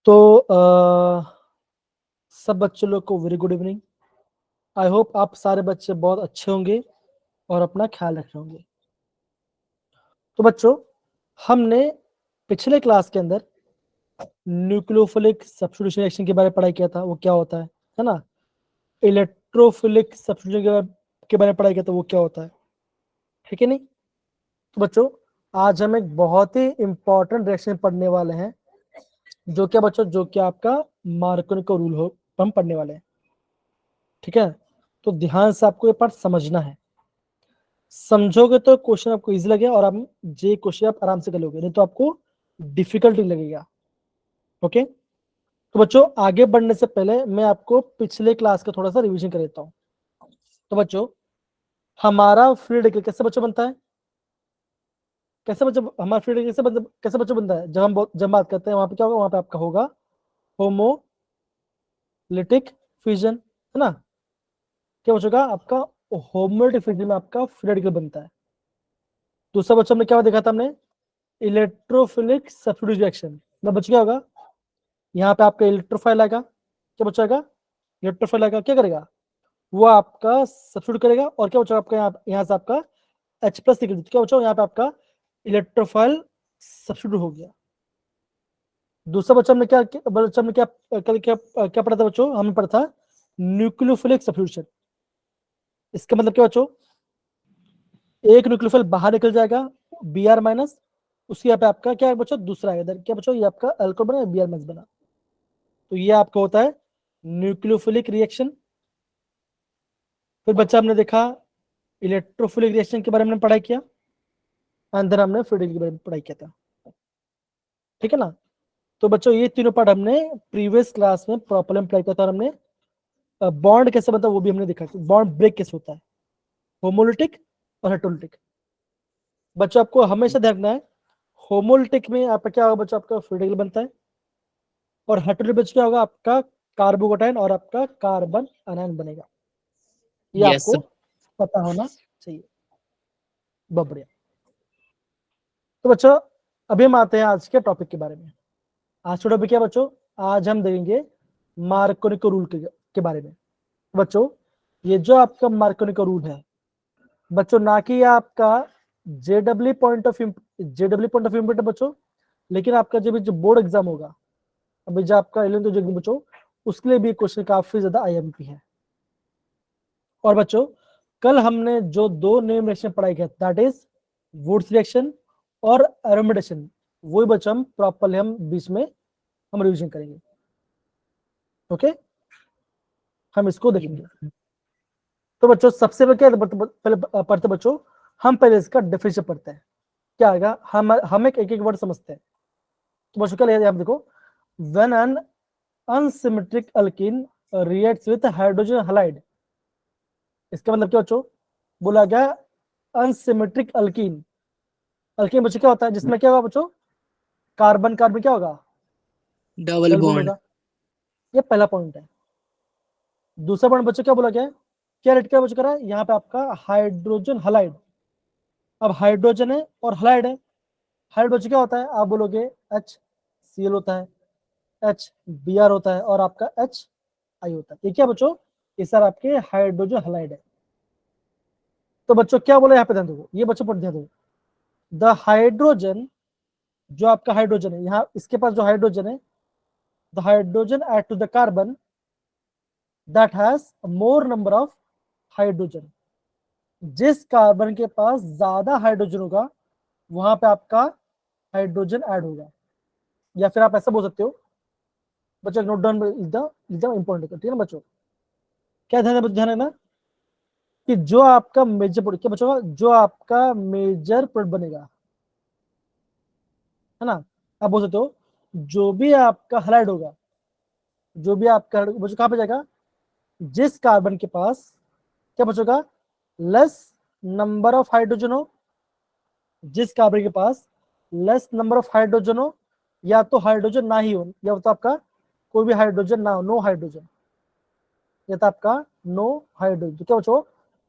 तो सब बच्चों लोग को very good evening. I hope आप सारे बच्चे बहुत अच्छे होंगे और अपना ख्याल रख रहे होंगे। तो बच्चों, हमने पिछले क्लास के अंदर न्यूक्लियोफिलिक सब्स्टिट्यूशन रिएक्शन के बारे में पढ़ाई किया था, वो क्या होता है ना। इलेक्ट्रोफिलिक सब्स्टिट्यूशन के बारे में पढ़ाई किया था, वो क्या होता है, ठीक है नहीं। तो बच्चों, आज हम एक बहुत ही इंपॉर्टेंट रिएक्शन पढ़ने वाले हैं, जो क्या बच्चों, जो कि आपका मार्कोनी का रूल हो, हम पढ़ने वाले हैं, ठीक है। तो ध्यान से आपको ये पार्ट समझना है, समझोगे तो क्वेश्चन आपको इजी लगेगा और आप जे क्वेश्चन आप आराम से कर लोगे, नहीं तो आपको डिफिकल्टी लगेगा। ओके, तो बच्चों आगे बढ़ने से पहले मैं आपको पिछले क्लास का थोड़ा सा रिवीजन कर देता हूँ। तो बच्चों, हमारा फ्री रेडिकल कैसे बच्चों बनता है, कैसे बच्चों हमारा फ्री रेडिकल कैसे बच्चों बनता है, जब बात करते हैं वहां पे क्या होगा, वहां पे आपका होगा होमोलिटिक फ्यूजन, है ना। क्या बचेगा आपका, होमोलिटिक फ्यूजन में आपका फ्री रेडिकल बनता है। दूसरा बच्चों हमने क्या देखा था, हमने इलेक्ट्रोफिलिक सब्स्टिट्यूशन रिएक्शन में बच गया होगा, यहाँ पे आपका इलेक्ट्रोफाइल आएगा, क्या बचेगा, इलेक्ट्रोफाइल आएगा, क्या करेगा वो आपका सब्स्टिट्यूट करेगा, और क्या बचेगा आपका यहाँ से आपका H प्लस निकल, क्या बचा यहाँ पे आपका इलेक्ट्रोफाइल सब्स्टिट्यूट हो गया। दूसरा बच्चा हमने क्या बच्चा हमने क्या क्या क्या पढ़ा था बच्चों, हमने पढ़ा था न्यूक्लियोफिलिक सब्स्टिट्यूशन। इसका मतलब क्या बच्चों, एक न्यूक्लियोफाइल बाहर निकल जाएगा Br माइनस, उसके यहाँ पे आपका क्या है बच्चों, दूसरा है इधर, क्या बच्चों, ये आपका अल्कोहल बना, Br माइनस बना, तो ये आपका होता है न्यूक्लियोफिलिक रिएक्शन। फिर बच्चा हमने देखा इलेक्ट्रोफिलिक रिएक्शन के बारे में पढ़ाई किया, अंदर हमने फ्लूइड के बारे में पढ़ाई किया था, ठीक है ना। तो बच्चों ये तीनों पार्ट हमने प्रीवियस क्लास में प्रॉपर्ली अप्लाई किया था, और हमने बॉन्ड कैसे बनता है वो भी हमने देखा, बॉन्ड ब्रेक कैसे होता है, होमोलिटिक और हेटेरोलिटिक। बच्चों आपको हमेशा ध्यान रखना है, होमोलिटिक में आपका क्या होगा बच्चों, आपका फ्लूइड बनता है, और हेटेरोलिटिक क्या होगा, आपका कार्बोकेटायन और आपका कार्बन आयन बनेगा। ये यस आपको पता होना चाहिए, बहुत बढ़िया। तो बच्चों अभी हम आते हैं आज के टॉपिक के बारे में। आज का टॉपिक क्या बच्चों, आज हम देखेंगे मार्कोनी का रूल के बारे में। बच्चों ये जो आपका मार्कोनी का रूल है बच्चों, ना कि आपका जेडब्ल्यू पॉइंट ऑफ व्यू बच्चों, लेकिन आपका जो बोर्ड एग्जाम होगा अभी, जो आपका 11th जो एग्जाम बच्चों, उसके लिए भी क्वेश्चन काफी ज्यादा आईएमपी है। और बच्चों कल हमने जो दो नेम रिएक्शन पढ़ाई किया, दैट इज वुड्स रिएक्शन और एरोमेडेशन, वही बच्चों हम प्रॉपरली हम बीच में हम रिविजन करेंगे। ओके, हम इसको देखेंगे। तो बच्चों सबसे पहले क्या पहले पढ़ते बच्चों, हम पहले इसका डेफिनेशन पढ़ते हैं, क्या आएगा, हम एक एक वर्ड समझते हैं। तो बच्चों क्या लिया, देखो, when an unsymmetric alkyne reacts with hydrogen halide, इसका मतलब क्या बच्चों, बोला गया अनसिमेट्रिक अल्कीन। अल्कीन बच्चों क्या होता है, जिसमें क्या होगा बच्चों, कार्बन कार्बन क्या होगा, डबल डबल बॉन्ड बॉन्ड। होगा। ये पहला पॉइंट है। दूसरा पॉइंट बच्चों क्या बोला गया है, क्या रेट क्या बच्चों करा है, यहाँ पे आपका हाइड्रोजन हैलाइड। अब हाइड्रोजन है और हैलाइड है, हाइड्रोजन क्या होता है, आप बोलोगे HCl होता है, HBr होता है, और आपका HI होता है। ये क्या बच्चों, ये सर आपके हाइड्रोजन हैलाइड है। तो बच्चों क्या बोला यहाँ पे, ध्यान दो, ये बच्चों पर ध्यान दो, द हाइड्रोजन, जो आपका हाइड्रोजन है, यहाँ इसके पास जो हाइड्रोजन है, the hydrogen add to the carbon that has more number of hydrogen, जिस कार्बन के पास ज्यादा हाइड्रोजन होगा वहां पे आपका हाइड्रोजन ऐड होगा। या फिर आप ऐसा बोल सकते हो बच्चों, नोट डाउन एकदम इंपॉर्टेंट, ठीक है ना बच्चों, क्या ध्यान है ना, कि जो आपका मेजर प्रोडक्ट, क्या बच्चों, जो आपका मेजर प्रोडक्ट बनेगा, है ना, आप बोल सकते हो जो भी आपका हलाइड होगा, जो भी आपका बच्चों कहां पे जाएगा, जिस कार्बन के पास क्या बच्चों का लेस नंबर ऑफ हाइड्रोजन हो, जिस कार्बन के पास लेस नंबर ऑफ हाइड्रोजन हो, या तो हाइड्रोजन ना ही हो, या तो आपका कोई भी हाइड्रोजन ना हो, नो हाइड्रोजन, या तो आपका नो हाइड्रोजन, तो क्या बच्चों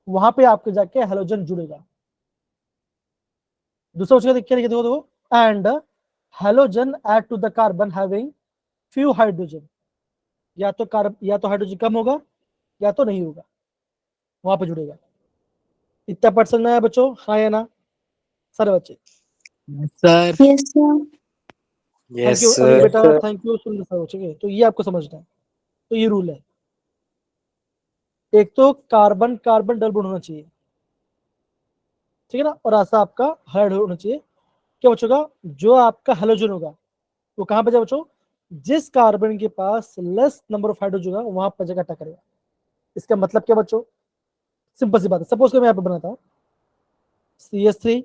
वहां पे आपके जाके हेलोजन जुड़ेगा। दूसरा बच्चों क्या देखिए, देखो and halogen add to the carbon having few hydrogen, या तो हाइड्रोजन कम होगा या तो नहीं होगा, वहां पे जुड़ेगा। इतना पढ़ समझ में आया बच्चों, हाँ या ना सारे बच्चे? Sir yes sir. Thank you Anil बेटा, थैंक यू सुंदर सर। ठीक है, तो ये आपको समझना है। तो ये रूल है, एक तो कार्बन कार्बन डबल बॉन्ड होना चाहिए, ठीक है ना, और ऐसा आपका हाइड होना चाहिए। क्या बचेगा, जो आपका हेलोजन होगा वो कहां पे जाए बच्चों, जिस कार्बन के पास लेस नंबर ऑफ हाइड्रोजन होगा वहां पर जगह अटैक करेगा। इसका मतलब क्या बच्चों, सिंपल सी बात है। सपोज मैं यहाँ पे बनाता हूँ CH3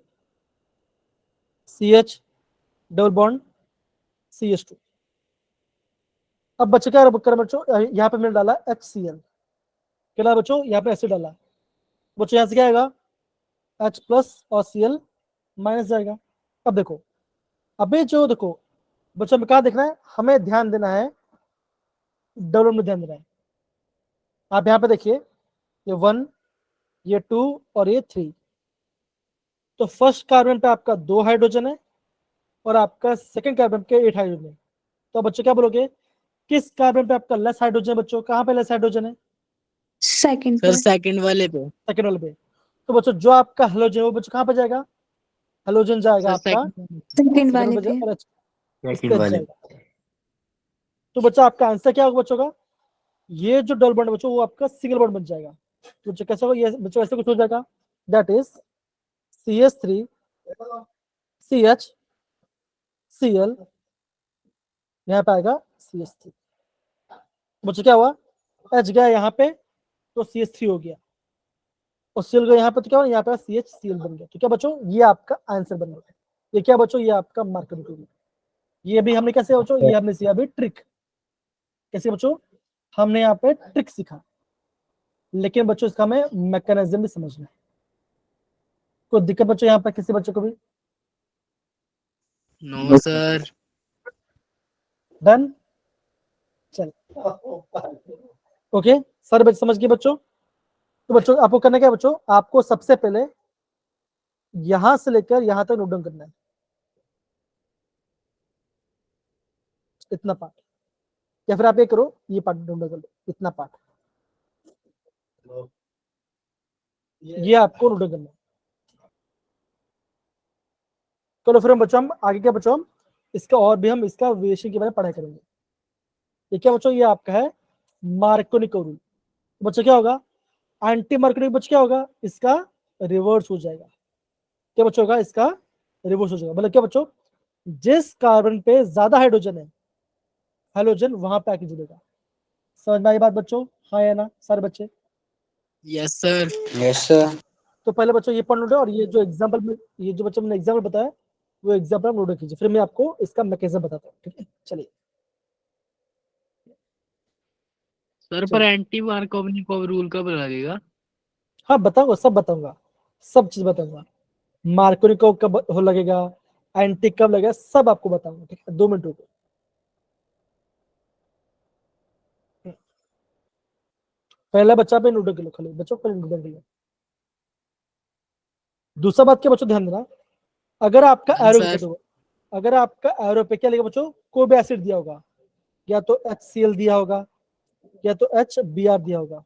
CH double bond CH2। अब बच्चे क्या कर बच्चों, यहाँ पे मैंने डाला HCl, क्या बच्चों, यहाँ पे एसिड डाला बच्चों, यहाँ से क्या आएगा H प्लस और Cl माइनस जाएगा। अब देखो, अबे जो देखो बच्चों में कहा देखना है, हमें ध्यान देना है, डबल में ध्यान देना है। आप यहाँ पे देखिए, ये 1 ये 2 और ये 3, तो फर्स्ट कार्बन पे आपका 2 हाइड्रोजन है और आपका सेकंड कार्बन पे 8 हाइड्रोजन है। तो बच्चों क्या बोलोगे, किस कार्बन पे आपका लेस हाइड्रोजन है बच्चों, कहाँ पे लेस हाइड्रोजन है, सेकंड सर सेकंड वाले पे। सेकंड वाले पे। तो बच्चों जो आपका हेलोजन है वो बच्चों कहाँ पे जाएगा, हेलोजन जाएगा सर आपका सेकंड वाले सेकंड पे पे। और इस सेकंड पे वाले जाएगा। तो बच्चा आपका आंसर क्या होगा बच्चों का, ये जो डबल बॉन्ड है बच्चों वो आपका सिंगल बॉन्ड बन जाएगा। तो बच्चों कैसा होगा, ये बच्चों ऐसे कुछ हो जाएगा, that is CH3 CH Cl, यहाँ पे आएगा CH3। बच्चों क्या हुआ, H गया यहाँ पे तो CH3 हो गया, और Cl गया यहाँ पे तो क्या हुआ, यहाँ पे CHCl बन गया। तो क्या बच्चों, ये आपका आंसर बन गया। ये क्या बच्चों, ये आपका मार्कर टूल। ये भी हमने कैसे बच्चों, ये हमने सीखा अभी ट्रिक, कैसे बच्चों, हमने यहाँ पे ट्रिक सीखा, लेकिन बच्चों इसका हमें मैकेनिज्म भी समझना है। कोई दिक्कत बच्चों यहाँ पर किसी बच्चों को भी? No sir. डन, चल ओके, सर बच्चे समझ गए बच्चों। तो बच्चों आपको करना क्या है बच्चों, आपको सबसे पहले यहां से लेकर यहां तक नोट डाउन करना है, इतना पार्ट, या फिर आप ये करो, ये पार्ट नोट डाउन कर लो, इतना पार्ट, ये आपको नोट डाउन करना है। चलो फिर हम बच्चों, हम आगे क्या बच्चों, हम इसका और भी हम इसका वेरिएशन के बारे में पढ़ाई करेंगे। ये क्या बच्चों, ये आपका है मार्कोनिक रूल। बच्चों क्या होगा, एंटी मार्कोनिक बच्चों क्या होगा, इसका रिवर्स हो जाएगा। क्या बच्चों होगा, इसका रिवर्स हो जाएगा। मतलब क्या बच्चों, जिस कार्बन पे ज्यादा हाइड्रोजन है हेलोजन वहां पे आके जुड़ेगा। समझ में आई बात बच्चों, हाँ या ना सारे बच्चे? Yes sir. Yes sir. तो पहले बच्चों ये पढ़ लो, और ये जो एग्जांपल में, ये जो बच्चों मैंने एग्जांपल बताया वो एग्जांपल आप नोट कीजिए, फिर मैं आपको इसका मैकेनिज्म बताता हूँ। ठीक है, चलिए सर पर एंटी मार्कोव रूल कब लगेगा? हाँ बताऊंगा, सब बताऊंगा, सब चीज बताऊंगा। मार्कोनिको कब हो लगेगा, एंटी कब लगेगा, सब आपको बताऊंगा। ठीक है, 2 मिनट रुको। पहला बच्चा पे नोट कर लो, खाली बच्चों पहले नोट कर लो। दूसरा बात क्या बच्चों ध्यान देना, अगर आपका हाँ एरो सर। देखो, अगर आपका एरो पे क्या लिखा बच्चों, कोई भी एसिड दिया होगा, या तो HCl दिया होगा या तो HBr दिया होगा,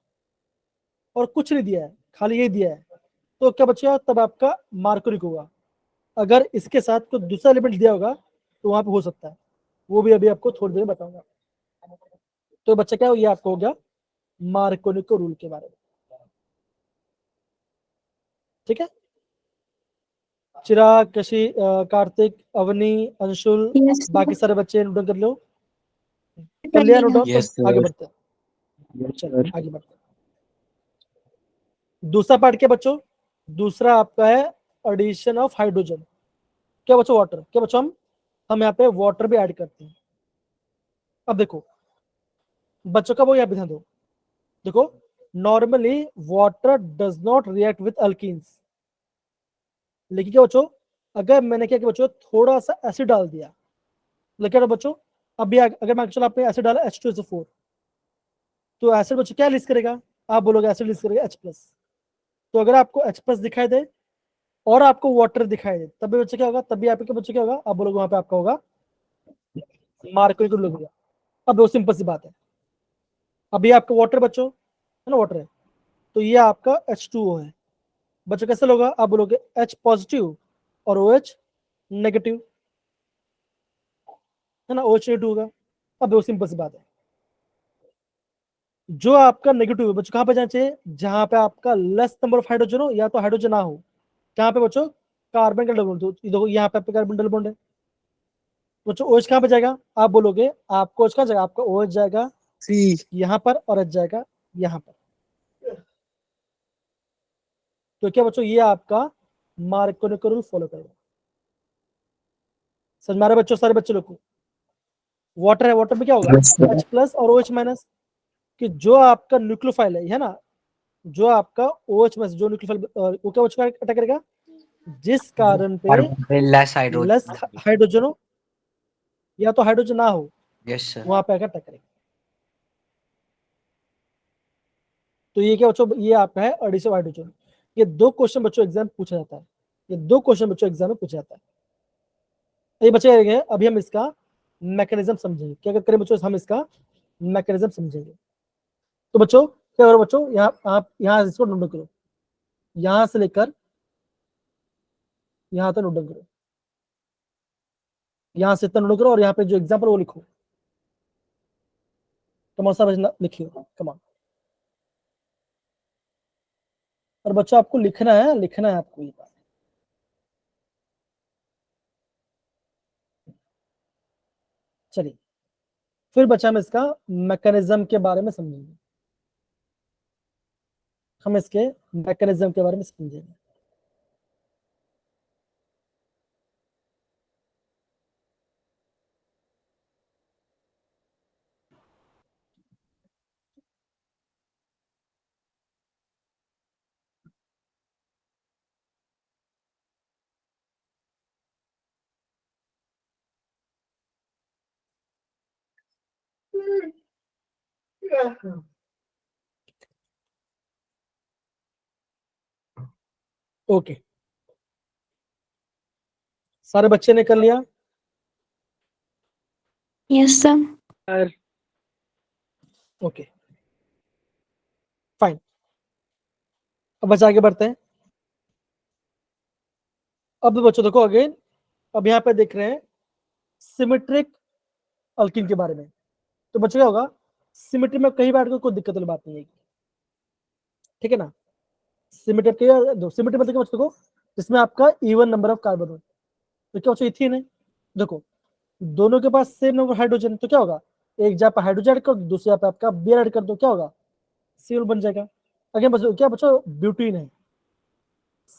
और कुछ नहीं दिया है, खाली ये दिया है, तो क्या बचेगा, तब आपका मार्कोनिक होगा। अगर इसके साथ कोई दूसरा एलिमेंट दिया होगा तो वहां पे हो सकता है, वो भी अभी आपको थोड़ी देर में बताऊंगा। तो बच्चा क्या हो, ये आपको हो गया मार्कोनिक रूल के बारे में। ठीक है, चिराग, कशी, कार्तिक, अवनी, अंशुल, यस बाकी सारे बच्चे नोट डाउन कर लो। सर। कर लिया नोट डाउन? Yes, तो आगे sir. बढ़ते हैं, चलो आगे बढ़ते हैं। दूसरा पार्ट क्या बच्चों, दूसरा आपका है एडिशन ऑफ हाइड्रोजन। क्या बच्चों, वाटर। क्या बच्चों, हम यहाँ पे वाटर भी ऐड करते हैं। अब देखो बच्चों का वो यहाँ पे ध्यान दो, देखो normally water does not react with alkenes, लेकिन क्या बच्चों, अगर मैंने क्या बच्चों थोड़ा सा एसिड डाल दिया, लेकिन बच्चों अभी अगर मैं एक्चुअली आपने एसिड डाला H2SO4, तो एसिड बच्चों क्या लिस्ट करेगा, आप बोलोगे एसिड लिस्ट करेगा H+। तो अगर आपको H+ दिखाई दे और आपको वाटर दिखाई दे, तब भी बच्चे क्या होगा, तब भी आपके बच्चे क्या होगा, आप बोलोगे वहां पे आपका होगा मार्को को लग गया। अब वो सिंपल सी बात है, अभी आपका वाटर बच्चों है ना, वाटर है, तो ये आपका H2O है बच्चों। कैसे होगा, आप बोलोगे H पॉजिटिव और OH नेगेटिव, है ना, OH नेगेटिव होगा। अब वो सिंपल सी बात है, जो आपका नेगेटिव है बच्चों कहां पे जाना चाहिए, जहां पे आपका लेस नंबर ऑफ हाइड्रोजन हो या तो हाइड्रोजन ना हो। कहां पे बच्चों, कार्बन का डबल बॉन्ड, तो देखो यहाँ पे आपका कार्बन डबल बॉन्ड है बच्चों। OH कहां पे जाएगा, आप बोलोगे आपको OH कहां जाएगा, आपका OH जाएगा सी यहाँ पर और H जाएगा यहाँ पर। तो क्या बच्चों, ये आपका मार्कोनिक रूल फॉलो करेगा। समझ में आ रहा है बच्चों, सारे बच्चे लोग को। वाटर है, वाटर में क्या होगा, H प्लस और OH माइनस, कि जो आपका न्यूक्लियोफाइल है ना, जो आपका OH में जो न्यूक्लियोफाइल वो क्या OH का अटैक करेगा, जिस कारण पे लेस लेस हाइड्रोजन हो या तो हाइड्रोजन ना हो, यस सर। वहां पे आकर अटैक करेगा। तो ये क्या बच्चों, ये आपका है एडिशन हाइड्रोजन। ये दो क्वेश्चन बच्चों एग्जाम पूछा जाता है, ये दो क्वेश्चन बच्चों एग्जाम में पूछा जाता है। ये बच्चे अभी हम इसका मैकेनिज्म समझेंगे, क्या करें बच्चों, हम इसका मैकेनिज्म समझेंगे। तो बच्चों क्या करो बच्चों, यहाँ आप यहाँ इसको नोट करो, यहां से लेकर यहां तक नोट करो, यहां से इतना नोट करो, और यहाँ पे जो एग्जाम्पल वो लिखो, कमल साहब लिखिए कमल। और बच्चों आपको लिखना है, लिखना है आपको ये बात। चलिए फिर बच्चा हम इसका मैकेनिज्म के बारे में समझेंगे, हम इसके मैकेनिज्म के बारे में समझेंगे। ओके, सारे बच्चे ने कर लिया। Yes, sir. Sir okay fine, अब बच्चे आगे बढ़ते हैं। अब बच्चों देखो अगेन, अब यहाँ पे देख रहे हैं सिमेट्रिक अल्किन के बारे में। तो बच्चों क्या होगा, सिमेट्री में कहीं बैठ कर कोई दिक्कत वाली बात नहीं है, ठीक है ना। सिमेट्री सिमेट्री मतलब क्या बच्चों को, जिसमें आपका इवन नंबर ऑफ कार्बन हो। तो क्या बच्चों, इथीन है, देखो दोनों के पास सेम नंबर हाइड्रोजन, तो क्या होगा, एक जगह पे हाइड्रोजन ऐड कर दो, दूसरी जगह पे आपका बियर ऐड कर दो, क्या होगा, सीएल बन जाएगा। अगेन बच्चों क्या बच्चों, ब्यूटीन है,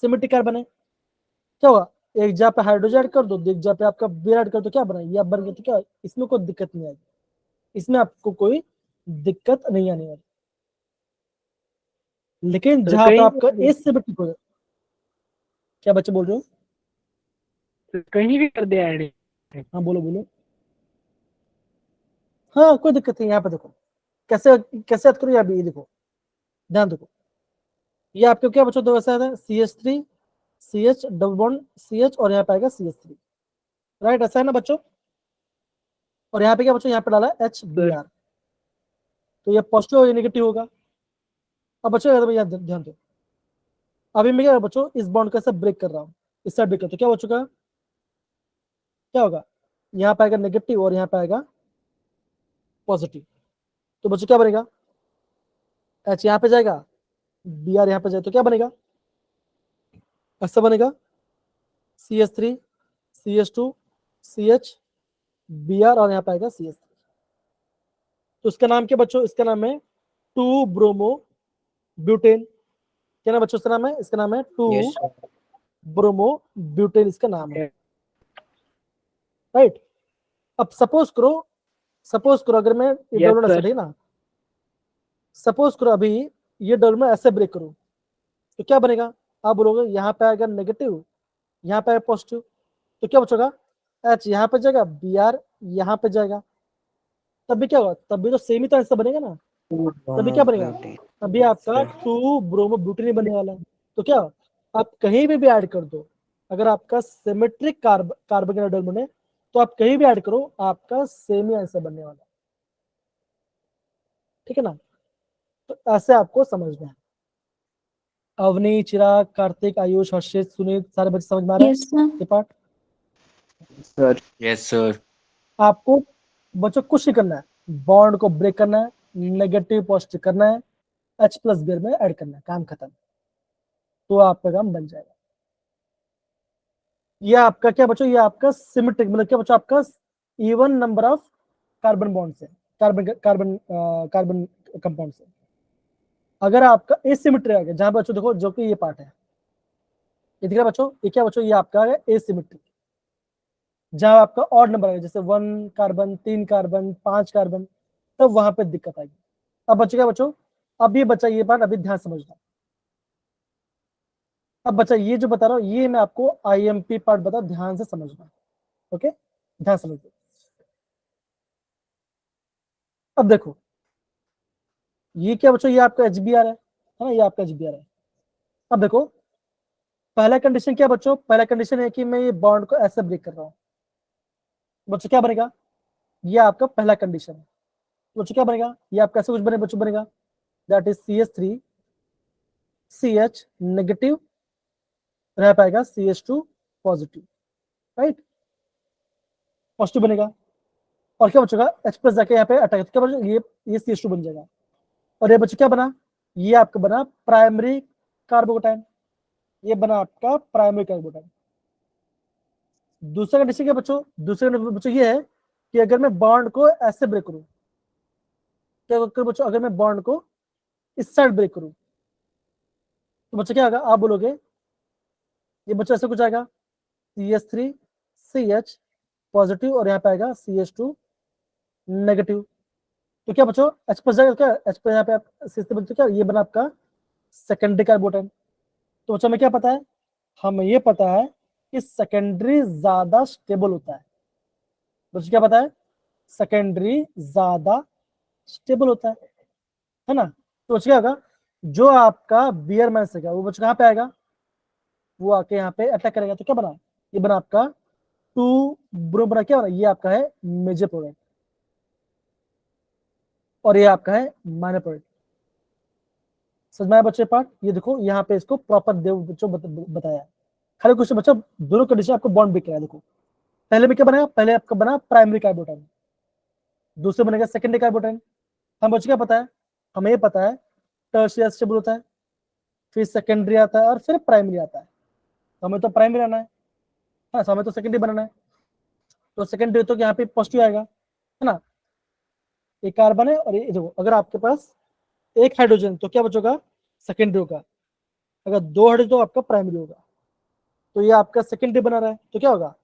सिमेट्रिक कार्बन है, क्या होगा, एक जगह पे हाइड्रोजन ऐड कर दो, एक जगह पे आपका बियर ऐड कर दो, क्या बना, ये बन गया। तो क्या इसमें कोई दिक्कत नहीं आएगी, इसमें आपको कोई दिक्कत नहीं आने वाली। लेकिन तो जहां पे कहीं आपका एसिमेट्रिक हो, क्या बच्चे बोल रहे हो, कहीं भी कर दे ऐड। हाँ बोलो बोलो, हाँ कोई दिक्कत नहीं। यहाँ पे देखो कैसे कैसे याद करो, यहाँ भी ये देखो, ध्यान देखो, ये आपके क्या बच्चों, दो ऐसा है CH3 CH double bond CH, और यहाँ पे आएगा CH3, राइट, ऐसा है ना बच्चों। और यहाँ पे क्या बच्चों, यहाँ पे डाला HBr, तो ये पॉजिटिव और ये नेगेटिव होगा। अब बच्चों ध्यान दो, अभी मैं क्या बच्चों, इस बॉन्ड का सब ब्रेक कर रहा हूँ, इस साइड ब्रेक कर, तो क्या बच्चों का क्या होगा, यहाँ पे आएगा नेगेटिव और यहाँ पे आएगा पॉजिटिव। तो बच्चों क्या बनेगा, H यहाँ पे जाएगा, Br यहाँ पे जाए, तो क्या बनेगा, ऐसा बनेगा CH3 CH2 CH Br, और यहाँ पे आएगा CH3। तो इसका नाम क्या बच्चों, इसका नाम है 2 ब्रोमो ब्यूटेन। क्या नाम बच्चों, इसका नाम है, इसका नाम है 2 यस ब्रोमो ब्यूटेन, इसका नाम है, राइट। अब सपोज करो अगर मैं ये यस डबल सर। है ना, सपोज करो अभी ये डबल में ऐसे ब्रेक करूं, तो क्या बनेगा, आप बोलोगे यहाँ पे आएगा नेगेटिव, यहाँ पे आएगा पॉजिटिव, तो क्या बचेगा, H यहाँ पे जाएगा, Br यहाँ पे जाएगा, तब भी क्या होगा, तब भी तो सेम ही तो आंसर बनेगा ना। तभी क्या बनेगा, तभी आपका 2 ब्रोमो ब्यूटेन बनने वाला है। तो क्या आप कहीं भी ऐड कर दो, अगर आपका सिमेट्रिक कार्बन डबल बने, तो आप कहीं भी ऐड करो आपका सेम ही आंसर बनने वाला है, ठीक है ना। तो ऐसे आपको समझना है। अवनी, चिराग, कार्तिक, आयुष, हर्षित, सुनीत, सारे बच्चे समझ में आ रहे हैं Yes, sir. ये पार्ट? Sir yes sir. आपको बच्चों कुछ नहीं करना है, बॉन्ड को ब्रेक करना है, नेगेटिव पॉजिटिव करना है, H प्लस बियर में ऐड करना है, काम खत्म। तो आपका काम बन जाएगा। ये आपका क्या बच्चों, ये आपका सिमेट्रिक मतलब क्या बच्चों, आपका even number of carbon bond से, कार्बन कंपाउंड से। अगर आपका एसिमेट्री आ गया, जहां बच्चों देखो जो कि ये पार्ट है, ये दिख रहा है बच्चों, ये क्या बच्चों, ये आपका है एसिमेट्री। जहां आपका ऑड नंबर है, जैसे 1 कार्बन, 3 कार्बन, 5 कार्बन, तब वहां पे दिक्कत आएगी। अब बच्चों क्या बच्चों, अब ये बच्चा ये पार्ट अभी ध्यान समझना। अब बच्चा ये जो बता रहा हूँ ये मैं आपको IMP पार्ट बता, ध्यान से समझना। ओके, ध्यान समझिए। अब देखो ये क्या बच्चों, ये आपका HBr है ना, ये आपका HBr है। अब देखो पहला कंडीशन क्या बच्चों, पहला कंडीशन है कि मैं ये बॉन्ड को ऐसे ब्रेक कर रहा हूँ। बच्चों क्या बनेगा, ये आपका पहला कंडीशन है। बच्चों क्या बनेगा, ये आपका ऐसे कुछ बने बच्चों बनेगा, that is CH3 CH negative, रह पाएगा CH2 पॉजिटिव, राइट, पॉजिटिव बनेगा। और क्या बचेगा, H प्लस जाके यहाँ पे अटैक, क्या बचेगा, ये CH2 बन जाएगा। और ये बच्चों क्या बना, ये आपका बना प्राइमरी कार्बोकेटाइन, ये बना आपका प्राइमरी कार्बोकेटाइन। दूसरा कंडीशन क्या बच्चों, दूसरा कंडीशन बच्चों ये है कि अगर मैं बॉन्ड को ऐसे ब्रेक करूं, क्या करूं बच्चों, अगर मैं बॉन्ड को इस साइड ब्रेक करूं तो बच्चों क्या होगा, आप बोलोगे ये बच्चों ऐसे कुछ आएगा, CH3 CH पॉजिटिव और यहाँ पे आएगा CH2 नेगेटिव। तो क्या बच्चों H प्लस जाएगा, क्या H प्लस यहाँ पे आप CH3 बच्चों क्या, ये बना आपका सेकेंडरी कार्बोटाइन। तो बच्चों हमें क्या पता है, हमें ये पता है कि सेकेंडरी ज्यादा स्टेबल होता है। बच्चों क्या पता है, सेकेंडरी ज्यादा स्टेबल होता है ना। तो बच्चों क्या होगा, जो आपका बियर मैस है वो बच्चों कहाँ पे आएगा, वो आके यहाँ पे अटैक करेगा। तो क्या बना, ये बना आपका 2 ब्रो बना, क्या बना, ये आपका है मेजर प्रोडक्ट और ये आपका है माइनर प्रोडक्ट। समझ में आया बच्चे पार्ट, ये देखो यहाँ पे इसको प्रॉपर देव बच्चों बताया है। खाली कुछ बच्चा दोनों कंडीशन आपको बॉन्ड ब्रेक कराया। देखो पहले में क्या बनेगा, पहले आपका बना प्राइमरी कार्बोटाइन, दूसरे बनेगा सेकेंडरी कार्बोटाइन। हम बच्चों क्या पता है, हमें ये पता है टर्शियरी स्टेबल होता है, फिर सेकेंडरी आता है और फिर प्राइमरी आता है। तो हमें तो प्राइमरी आना है, हाँ, हमें तो सेकेंडरी बनाना है। तो सेकेंडरी तो यहाँ पे पॉजिटिव आएगा, है ना, एक कार्बन है और ये देखो, अगर आपके पास एक हाइड्रोजन तो क्या बचोगा, सेकेंडरी होगा। अगर 2 हाइड्रोजन तो आपका प्राइमरी होगा। तो ये आपका सेकेंडरी बना रहा है, तो क्या होगा,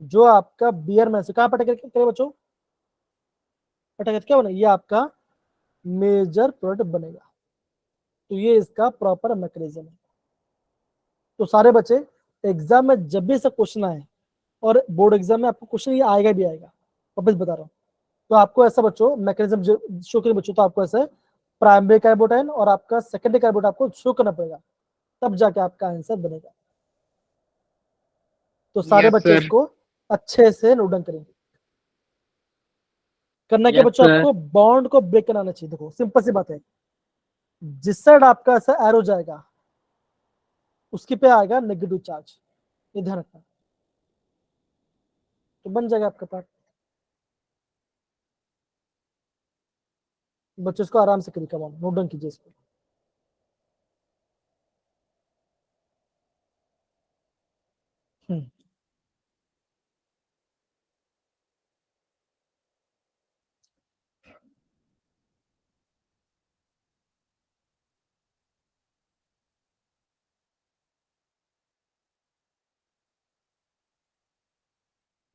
जो आपका बियर में से कहाँ पर अटैक करेगा बच्चों, अटैक क्या बना, ये आपका मेजर प्रोडक्ट बनेगा। तो ये इसका प्रॉपर मैकेनिज्म है। तो सारे बच्चे एग्जाम में जब भी ऐसा क्वेश्चन आए, और बोर्ड एग्जाम में आपको क्वेश्चन ये आएगा भी आएगा, वापस बता रहा हूँ, तो आपको ऐसा बच्चों मैकेनिज्म शो करें बच्चों, तो आपको ऐसे प्राइमरी कार्बोटाइन और आपका सेकेंडरी कार्बोटाइन आपको शो करना पड़ेगा, तब जाके आपका आंसर बनेगा। तो सारे यस बच्चे सर। इसको अच्छे से नोट डाउन करेंगे। करना क्या यस बच्चों, सर। आपको बॉन्ड को ब्रेक करना आना चाहिए। देखो सिंपल सी बात है, जिस साइड आपका ऐसा एरो जाएगा उसके पे आएगा नेगेटिव चार्ज, ये ध्यान रखना। तो बन जाएगा आपका पार्ट। बच्चों इसको आराम से करिए, कम ऑन नोट डाउन कीजिए इसको। हम्म,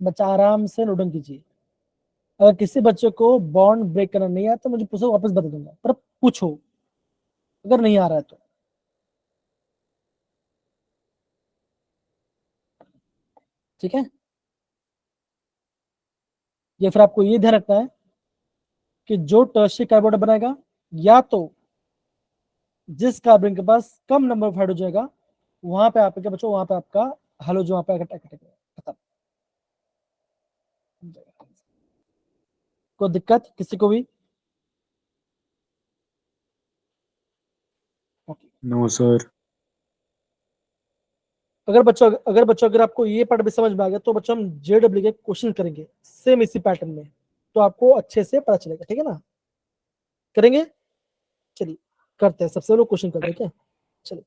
बच्चा आराम से नोट डाउन कीजिए। अगर किसी बच्चे को बॉन्ड ब्रेक करना नहीं आता तो मुझे पूछो, वापस बता दूंगा, पर पूछो अगर नहीं आ रहा है तो। ठीक है, या फिर आपको ये ध्यान रखना है कि जो टर्शियरी कार्बोनेट बनाएगा, या तो जिस कार्बन के पास कम नंबर ऑफ हाइड्रोजन होगा वहां पे आपके बच्चों, वहां पे आपका हेलोजन वहां पे अटैक खत्म। कोई दिक्कत किसी को भी? No, sir. अगर आपको ये पार्ट भी समझ में आ गया तो बच्चों हम जेडब्ल्यू के क्वेश्चन करेंगे सेम इसी पैटर्न में, तो आपको अच्छे से पता चलेगा, ठीक है ना? करेंगे, चलिए करते हैं, सबसे लोग क्वेश्चन करते हैं क्या? चलिए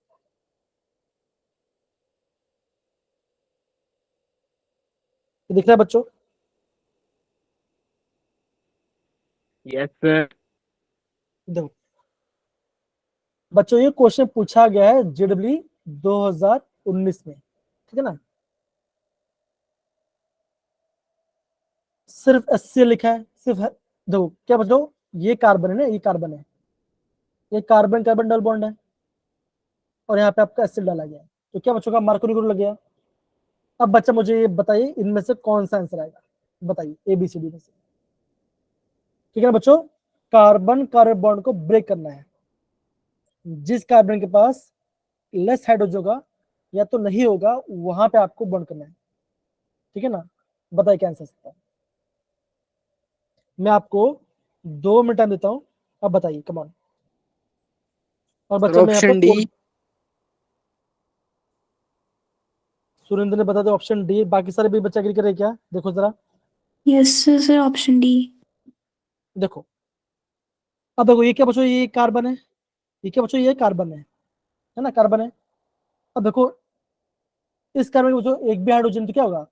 तो दिख रहा है बच्चों? Yes sir. देखो बच्चों, ये क्वेश्चन पूछा गया है जेडब्ल्यू 2019 में, ठीक है ना? सिर्फ HCl लिखा है, सिर्फ देखो क्या बच्चों, ये कार्बन है ना, ये कार्बन है, ये कार्बन कार्बन डबल बॉन्ड है, और यहाँ पे आपका एसिड डाला गया है, तो क्या बच्चों का मार्कोनी ग्रुप लग गया। अब बच्चा मुझे ये बताइए इनमें से कौन सा आंसर आएगा, बताइए ABCD में से, ठीक है ना बच्चों? कार्बन कार्बन बॉन्ड को ब्रेक करना है, जिस कार्बन के पास लेस हाइड्रोजन होगा या तो नहीं होगा वहां पे आपको बॉन्ड करना है, ठीक है ना? बताइए क्या आंसर सकता है। मैं आपको 2 मिनट टाइम देता हूं, अब बताइए, कम ऑन। और बच्चा मैं यहाँ ऑप्शन डी। पे सुरेंद्र ने बता दिया ऑप्शन डी, बाकी सारे भी बच्चे एग्री करे क्या? देखो जरा, Yes, sir. Option D. देखो अब देखो ये क्या बच्चों, ये कार्बन है, ये क्या बच्चों, ये कार्बन है ना, कार्बन है। अब देखो इस कार्बन के बच्चों एक भी हाइड्रोजन तो क्या होगा,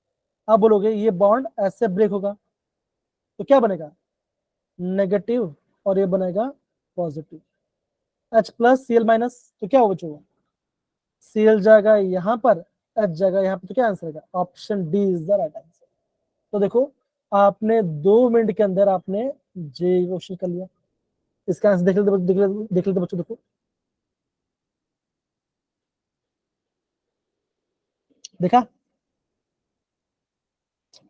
आप बोलोगे ये बॉन्ड ऐसे ब्रेक होगा, तो क्या बनेगा, नेगेटिव, और ये बनेगा पॉजिटिव, H+Cl-, तो क्या होगा बच्चों, Cl जाएगा यहाँ पर, H जाएगा यहाँ पर, तो क्या आंसर है? Option D is the right answer. तो देखो आपने 2 मिनट के अंदर आपने जे क्वेश्चन कर लिया, इसका आंसर देख लेते बच्चों, देखो देखा।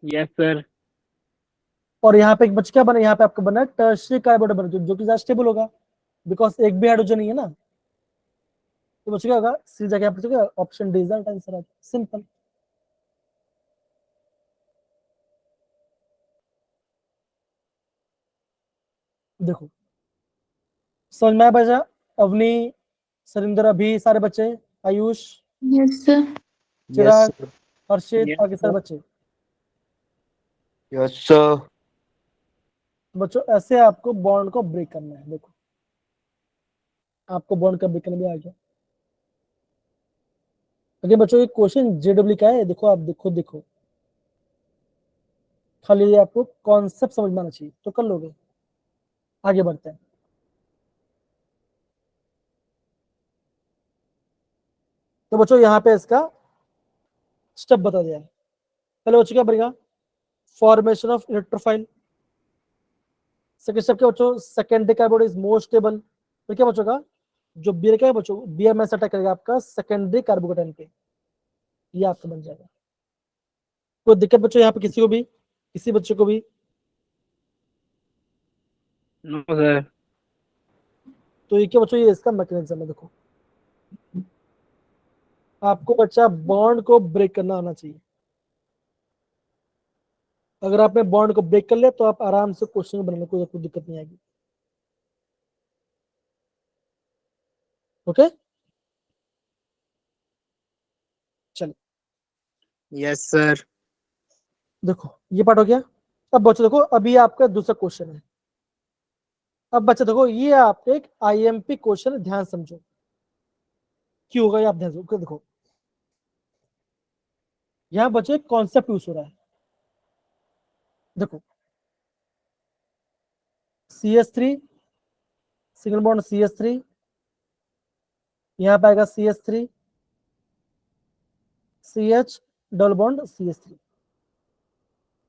Yes sir. और यहाँ पे एक बच्चा क्या बना, यहाँ पे आपका बना टर्शियरी कार्बोनेट बना, जो कि ज्यादा स्टेबल होगा, बिकॉज एक भी हाइड्रोजन नहीं है ना, तो बच्चा क्या होगा, सी जगह पर क्या, option D is the right answer, simple. देखो समझ में आया बच्चा? अवनी, सरिंदर, अभी सारे बच्चे, आयुष, Yes, sir. Yes, चिराग, sir. हर्षित, Yes, बाकी सारे sir. बच्चे। Yes, sir. बच्चों ऐसे आपको बॉन्ड को ब्रेक करना है, देखो आपको बॉन्ड का ब्रेक करना भी आ गया। अगर बच्चों ये क्वेश्चन जेडब्ल्यू का है, देखो आप देखो खाली आपको कॉन्सेप्ट समझ में आना चाहिए तो कर लोगे। आगे बढ़ते हैं। तो बच्चों यहाँ पे इसका स्टेप बता दिया है। पहले बच्चों क्या बनेगा, formation of electrophile. Second step क्या बच्चों, secondary carbonate is more stable. फिर क्या बच्चों का, जो बियर क्या है बच्चों, बियर में अटैक करेगा आपका सेकेंडरी कार्बोकेटाइन पे, ये आपका बन जाएगा। कोई दिक्कत बच्चों यहाँ पे किसी को भी, किसी बच्चे को भी? No sir. तो ये क्या बच्चों, ये इसका मैकेनिज्म है। देखो आपको बच्चा बॉन्ड को ब्रेक करना आना चाहिए। अगर आपने बॉन्ड को ब्रेक कर लिया तो आप आराम से क्वेश्चन बनाने को कोई दिक्कत नहीं आएगी। ओके चलिए, यस सर। देखो ये पार्ट हो गया। अब बच्चों देखो, अभी आपका दूसरा क्वेश्चन है। अब बच्चे देखो, ये आपका एक IMP क्वेश्चन है, ध्यान समझो क्यों होगा ये, आप ध्यान देखो। यहाँ बच्चों एक कॉन्सेप्ट यूज हो रहा है। देखो CH3, सिंगल बॉन्ड CH3, यहाँ पे आएगा CH3, CH double bond CH3,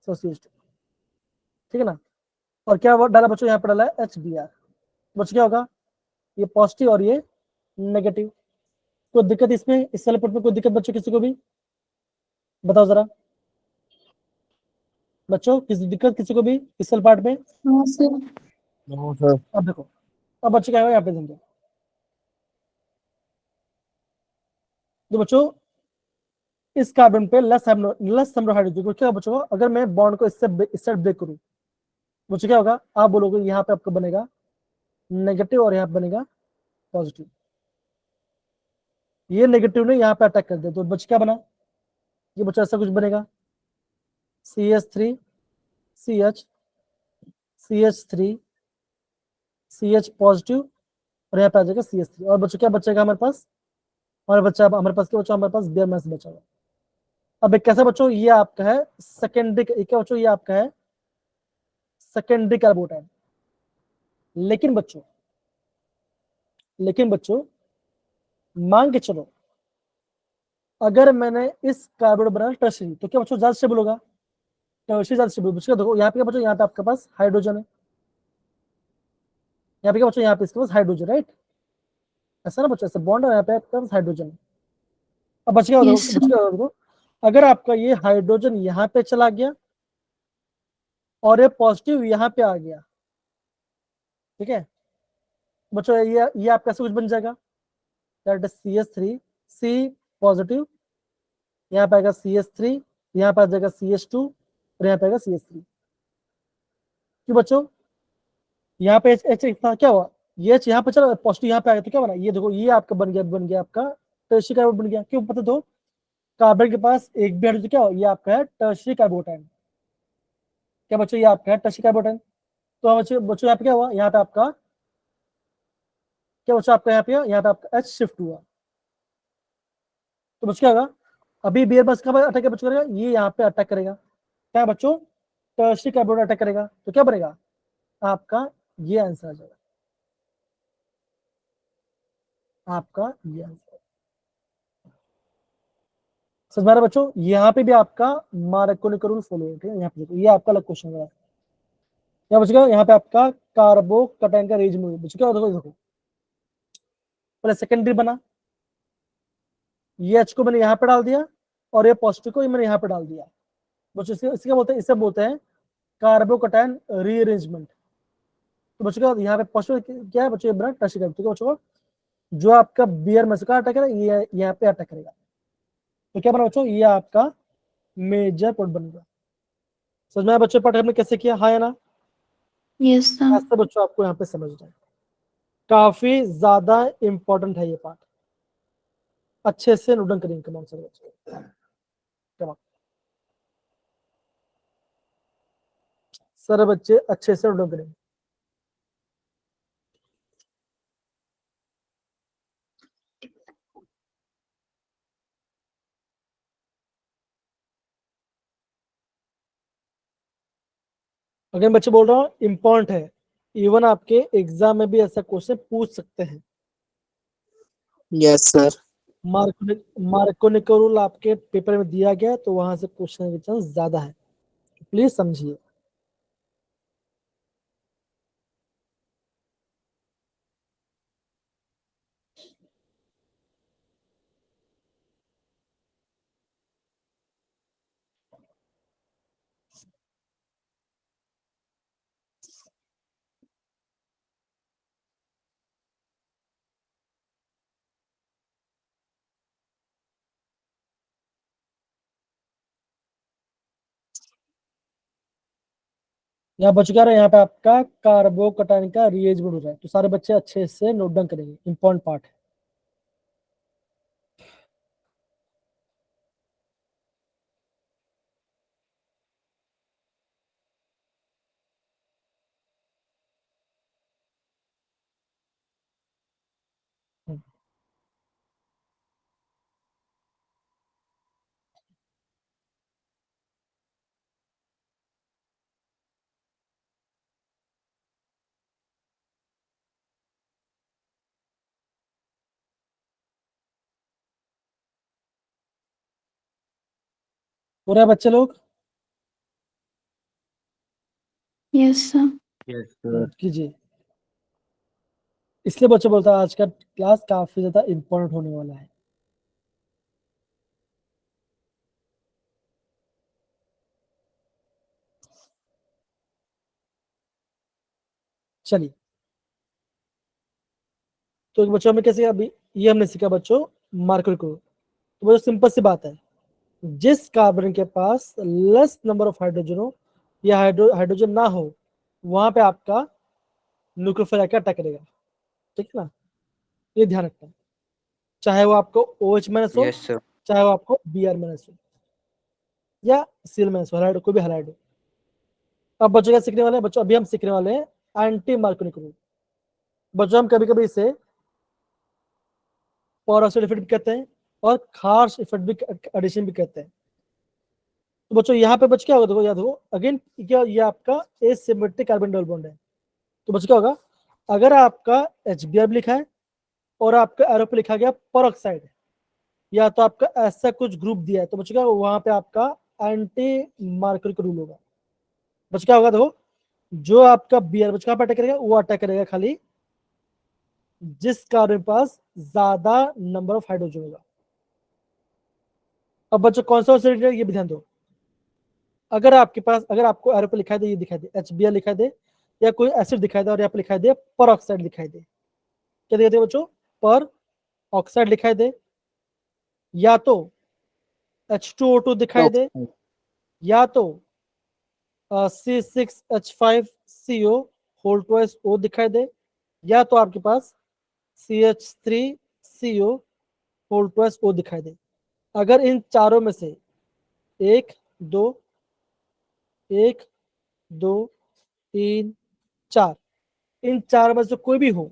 so CH2, ठीक है ना? और क्या डाला बच्चों, यहाँ पे डाला है HBr। बच्चों क्या होगा, ये पॉजिटिव और ये नेगेटिव। कोई दिक्कत इसमें, इस वाले पट में कोई दिक्कत बच्चों किसी को भी? बताओ जरा बच्चों, किसी दिक्कत किसी को भी इस वाले पार्ट में? No, sir. No, sir. अब देखो, अब बच्चों क्या होगा, यहाँ पे देंगे। तो बच्चों इस कार्बन पे लेस नंबर हाइड्रोजन को क्या बचेगा अगर मैं बॉन्ड को इससे ब्रेक करूं मुझे क्या होगा आप बोलोगे यहाँ पे आपको बनेगा नेगेटिव और यहाँ पे बनेगा पॉजिटिव ये नेगेटिव ने यहाँ पे अटैक कर दिया तो बच क्या बना ये बच्चा ऐसा कुछ बनेगा CH3 CH CH3 CH positive और यहाँ पे आ जाएगा CH3 और बच्चों क्या बचेगा हमारे पास हमारे पास क्या बचा हमारे पास बेयर मास बचा हुआ अब एक कैसा बच्चों ये आपका है सेकेंडरी क्या बच्चों ये आपका है सेकेंडरी कार्बोटाइल लेकिन बच्चों मान के चलो अगर मैंने इस कार्बोनेट बनाया टर्शरी तो क्या बच्चों ज्यादा स्टेबल होगा टर्शरी ज्यादा स्टेबल बच्चों देखो यहाँ पे क्या बच्चों यहाँ पे आपके पास हाइड्रोजन है यहाँ पे क्या बच्चों यहाँ पे इसके पास हाइड्रोजन राइट ऐसा ना बच्चों ऐसा बॉन्ड है यहाँ पे आपके पास हाइड्रोजन अब बच गया Yes, sir. देखो अगर आपका ये हाइड्रोजन यहाँ पे चला गया और ये पॉजिटिव यहाँ पे आ गया ठीक है बच्चों ये आपका ऐसा कुछ बन जाएगा that is CH3 C positive यहाँ पे आएगा CH3 यहाँ पे आ जाएगा CH2 और यहाँ पे आएगा CH3 क्यों बच्चों यहाँ पे H क्या हुआ ये H यहाँ पे चला पॉजिटिव यहाँ पे आया तो क्या बना ये देखो ये आपका बन गया आपका टर्शियरी कार्बोनेट बन गया क्यों पता दो कार्बन के पास एक भी हाइड्रोजन क्या हो ये आपका है टर्शियरी कार्बोटाइल क्या बच्चों ये आपका है टर्शियरी कार्बोटाइल तो बच्चों यहाँ पे क्या हुआ यहाँ पे आपका क्या बच्चों आपका यहाँ पे आपका H शिफ्ट हुआ तो बच्चों क्या होगा अभी बियर बस कब अटैक बच्चों करेगा ये यहाँ पे अटैक करेगा क्या बच्चों टर्शियरी कार्बोनेट अटैक करेगा तो क्या बनेगा आपका ये आंसर आ जाएगा आपका ये आंसर समझ में आ रहा है बच्चों यहाँ पे भी आपका मार्कोनी का रूल फॉलो है ठीक है यहाँ पे देखो ये आपका अलग क्वेश्चन है क्या बचेगा यहाँ पे आपका कार्बो कटाइन का रेज में बच्चों क्या देखो पहले सेकेंडरी बना ये H को मैंने यहाँ पे डाल दिया और ये पॉजिटिव को मैंने यहाँ पे डाल दिया बच्चों इसके बोलते हैं इसे बोलते हैं कार्बो कटाइन रीअरेंजमेंट तो बच्चों का यहाँ पे पॉजिटिव क्या है बच्चों बना टच कर तो बच्चों जो आपका बियर में से अटैक करेगा ये यहाँ पे अटैक करेगा तो क्या बना बच्चों ये आपका मेजर पॉइंट बनेगा समझ में आया बच्चों पाठ हमने कैसे किया हाँ या ना Yes, sir. ऐसे बच्चों आपको यहाँ पे समझ जाए काफी ज्यादा इंपॉर्टेंट है ये पार्ट अच्छे से नोट करेंगे कमान सर बच्चों कमान सर बच्चे अच्छे से नोट करेंगे अगर बच्चे बोल रहा हूँ इंपॉर्टेंट है इवन आपके एग्जाम में भी ऐसा क्वेश्चन पूछ सकते हैं यस सर मार्कोनी का रूल आपके पेपर में दिया गया तो वहां से क्वेश्चन के चांस ज्यादा है प्लीज समझिए यहाँ बच गया यहाँ पे आपका कार्बो कटाइन का रीअरेंजमेंट हो रहा है तो सारे बच्चे अच्छे से नोट डाउन करेंगे इंपॉर्टेंट पार्ट है हो रहा है बच्चे लोग Yes, sir. Yes, sir. कीजिए इसलिए बच्चे बोलता है आज का क्लास काफी ज्यादा इंपॉर्टेंट होने वाला है चलिए तो बच्चों में कैसे अभी ये हमने सीखा बच्चों मार्कर को तो बच्चों सिंपल सी बात है जिस कार्बन के पास लेस नंबर ऑफ हाइड्रोजन हो या हाइड्रोजन ना हो वहां पे आपका न्यूक्लियोफाइल आकर अटैक करेगा। ठीक है ना, ये ध्यान रखना, चाहे वो आपको OH माइनस हो, Yes, sir. चाहे वो आपको Br माइनस हो या Cl माइनस हो, कोई भी हाइलाइट हो। अब बच्चों क्या सीखने वाले हैं? बच्चों अभी हम सीखने वाले हैं एंटी मार्कोनिक रूल। बच्चों हम कभी कभी इसे पेरोक्साइड इफेक्ट भी कहते हैं और खार्श इफेक्ट भी, एडिशन भी कहते हैं। तो बच्चों यहाँ पे बच्चों क्या होगा, देखो याद हो अगेन, क्या ये आपका एसिमेट्रिक कार्बन डबल बॉन्ड है। तो बच्चों क्या होगा, अगर आपका HBr लिखा है और आपका एरो पे लिखा गया पेरोक्साइड, या तो आपका ऐसा कुछ ग्रुप दिया है, तो बच्चों क्या वहां पे आपका एंटी मार्कोनिक रूल होगा। बच्चों क्या होगा, देखो जो आपका Br बच्चों कहाँ पे अटैक करेगा, वो अटैक करेगा खाली जिस कार्बन के पास ज्यादा नंबर ऑफ हाइड्रोजन होगा। अब बच्चों कौन सा ऑक्सीडेटर ये भी ध्यान दो, अगर आपके पास, अगर आपको एरो पे लिखाई दे, ये दिखाई दे HBr लिखाई दे या कोई एसिड दिखाई दे और यहाँ पे लिखाई दे पर ऑक्साइड दिखाई दे, क्या दिखाई दे बच्चों, पर ऑक्साइड दिखाई दे, या तो H2O2 दिखाई दे, या तो C6H5CO होल ट्वाइस O दिखाई दे, या तो आपके पास CH3CO होल ट्वाइस O दिखाई दे। अगर इन चारों में से एक दो, एक दो तीन चार, इन चार में से कोई भी हो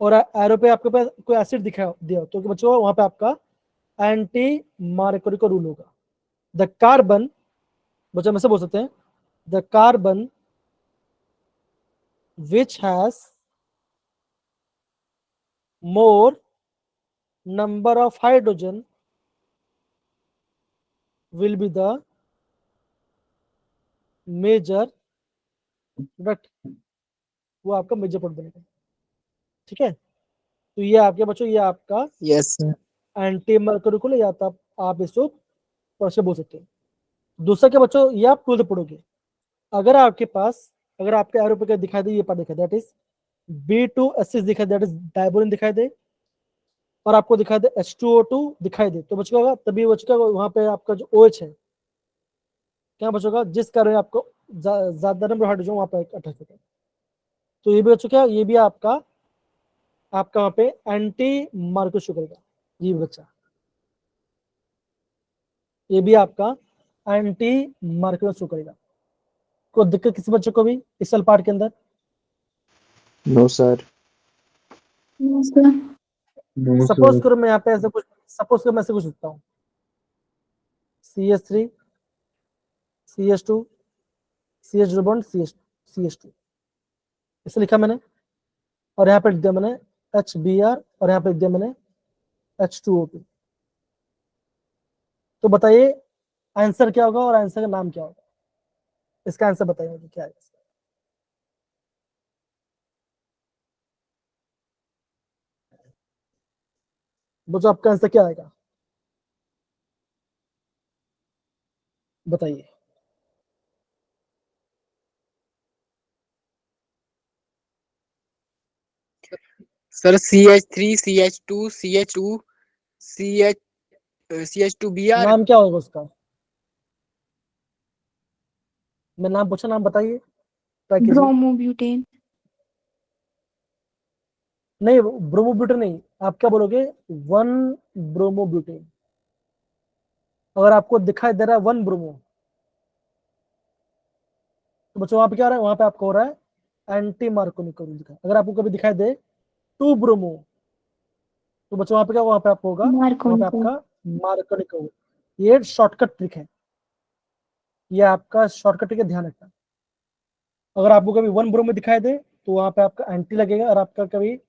और एरो पे आपके पास कोई एसिड दिखा दिया तो बच्चों वहां पे आपका एंटी मार्कोनिक रूल होगा। द कार्बन, बच्चों हम ऐसे बोल सकते हैं, the carbon which has more number of hydrogen will be the major product, वो आपका मेजर प्रोडक्ट बनेगा। ठीक है, तो ये आपके बच्चों, ये आपका Yes, sir. एंटी मार्कोनिक, या तो आप इसको परसे बोल सकते हैं। दूसरा क्या बच्चों, ये आप 12th पढ़ोगे, अगर आपके पास, अगर आपके एरो पे दिखाई दे, ये पार्ट दिखाई दे, दैट इज B2H6 दिखाई दे, दैट इज डायबोलिन दिखाई दे, और आपको दिखाई दे H2O2 दिखाई दे, तो बच्चों होगा तभी बच्चों का वहां पे आपका जो OH है, क्या बच्चों का जिस कारण आपको ज्यादा नंबर हाइड्रोजन वहां पे अटैच होता है। तो ये भी बच्चों क्या, ये भी आपका वहां पे एंटी मार्कोनिक शो करेगा। ये भी बच्चा, ये भी आपका एंटी मार्कोनिक शो करेगा। कोई दिक्कत किसी बच्चे को भी इस सेल पार्ट के अंदर? No, sir. No, sir. No, suppose sir. करो मैं यहाँ पे ऐसे कुछ, सपोज करो मैं ऐसे कुछ लिखता हूँ, CH3 CH2 CH bond CH2, इसे लिखा मैंने, और यहाँ पे लिख दिया मैंने HBr, और यहाँ पे लिख दिया मैंने H2O2। तो बताइए आंसर क्या होगा और आंसर का नाम क्या होगा? इसका आंसर बताइए मुझे, क्या है इसका? बच्चों आपका आंसर क्या आएगा, बताइए। Sir CH3 CH2 CH2Br। नाम क्या होगा उसका? मैं नाम पूछा, नाम बताइए, ट्राई कीजिए। Bromobutane. नहीं, ब्रोमोब्यूटेन नहीं, आप क्या बोलोगे, 1 ब्रोमोब्यूटेन। अगर आपको दिखाई दे रहा है 1 ब्रोमो, तो बच्चों वहां पे क्या हो रहा है, वहां पे आपको हो रहा है एंटी मार्कोनिक रूल दिखा। अगर आपको कभी दिखाई दे 2 ब्रोमो, तो बच्चों वहां पे क्या, वहां पे आपको होगा, वहां पे Marconico. आपका मार्कोनिक रूल। ये शॉर्टकट ट्रिक है, ये आपका शॉर्टकट ट्रिक है, ध्यान रखना। अगर आपको कभी 1 ब्रोमो दिखाई दे तो वहां पे आपका एंटी लगेगा, और आपका कभी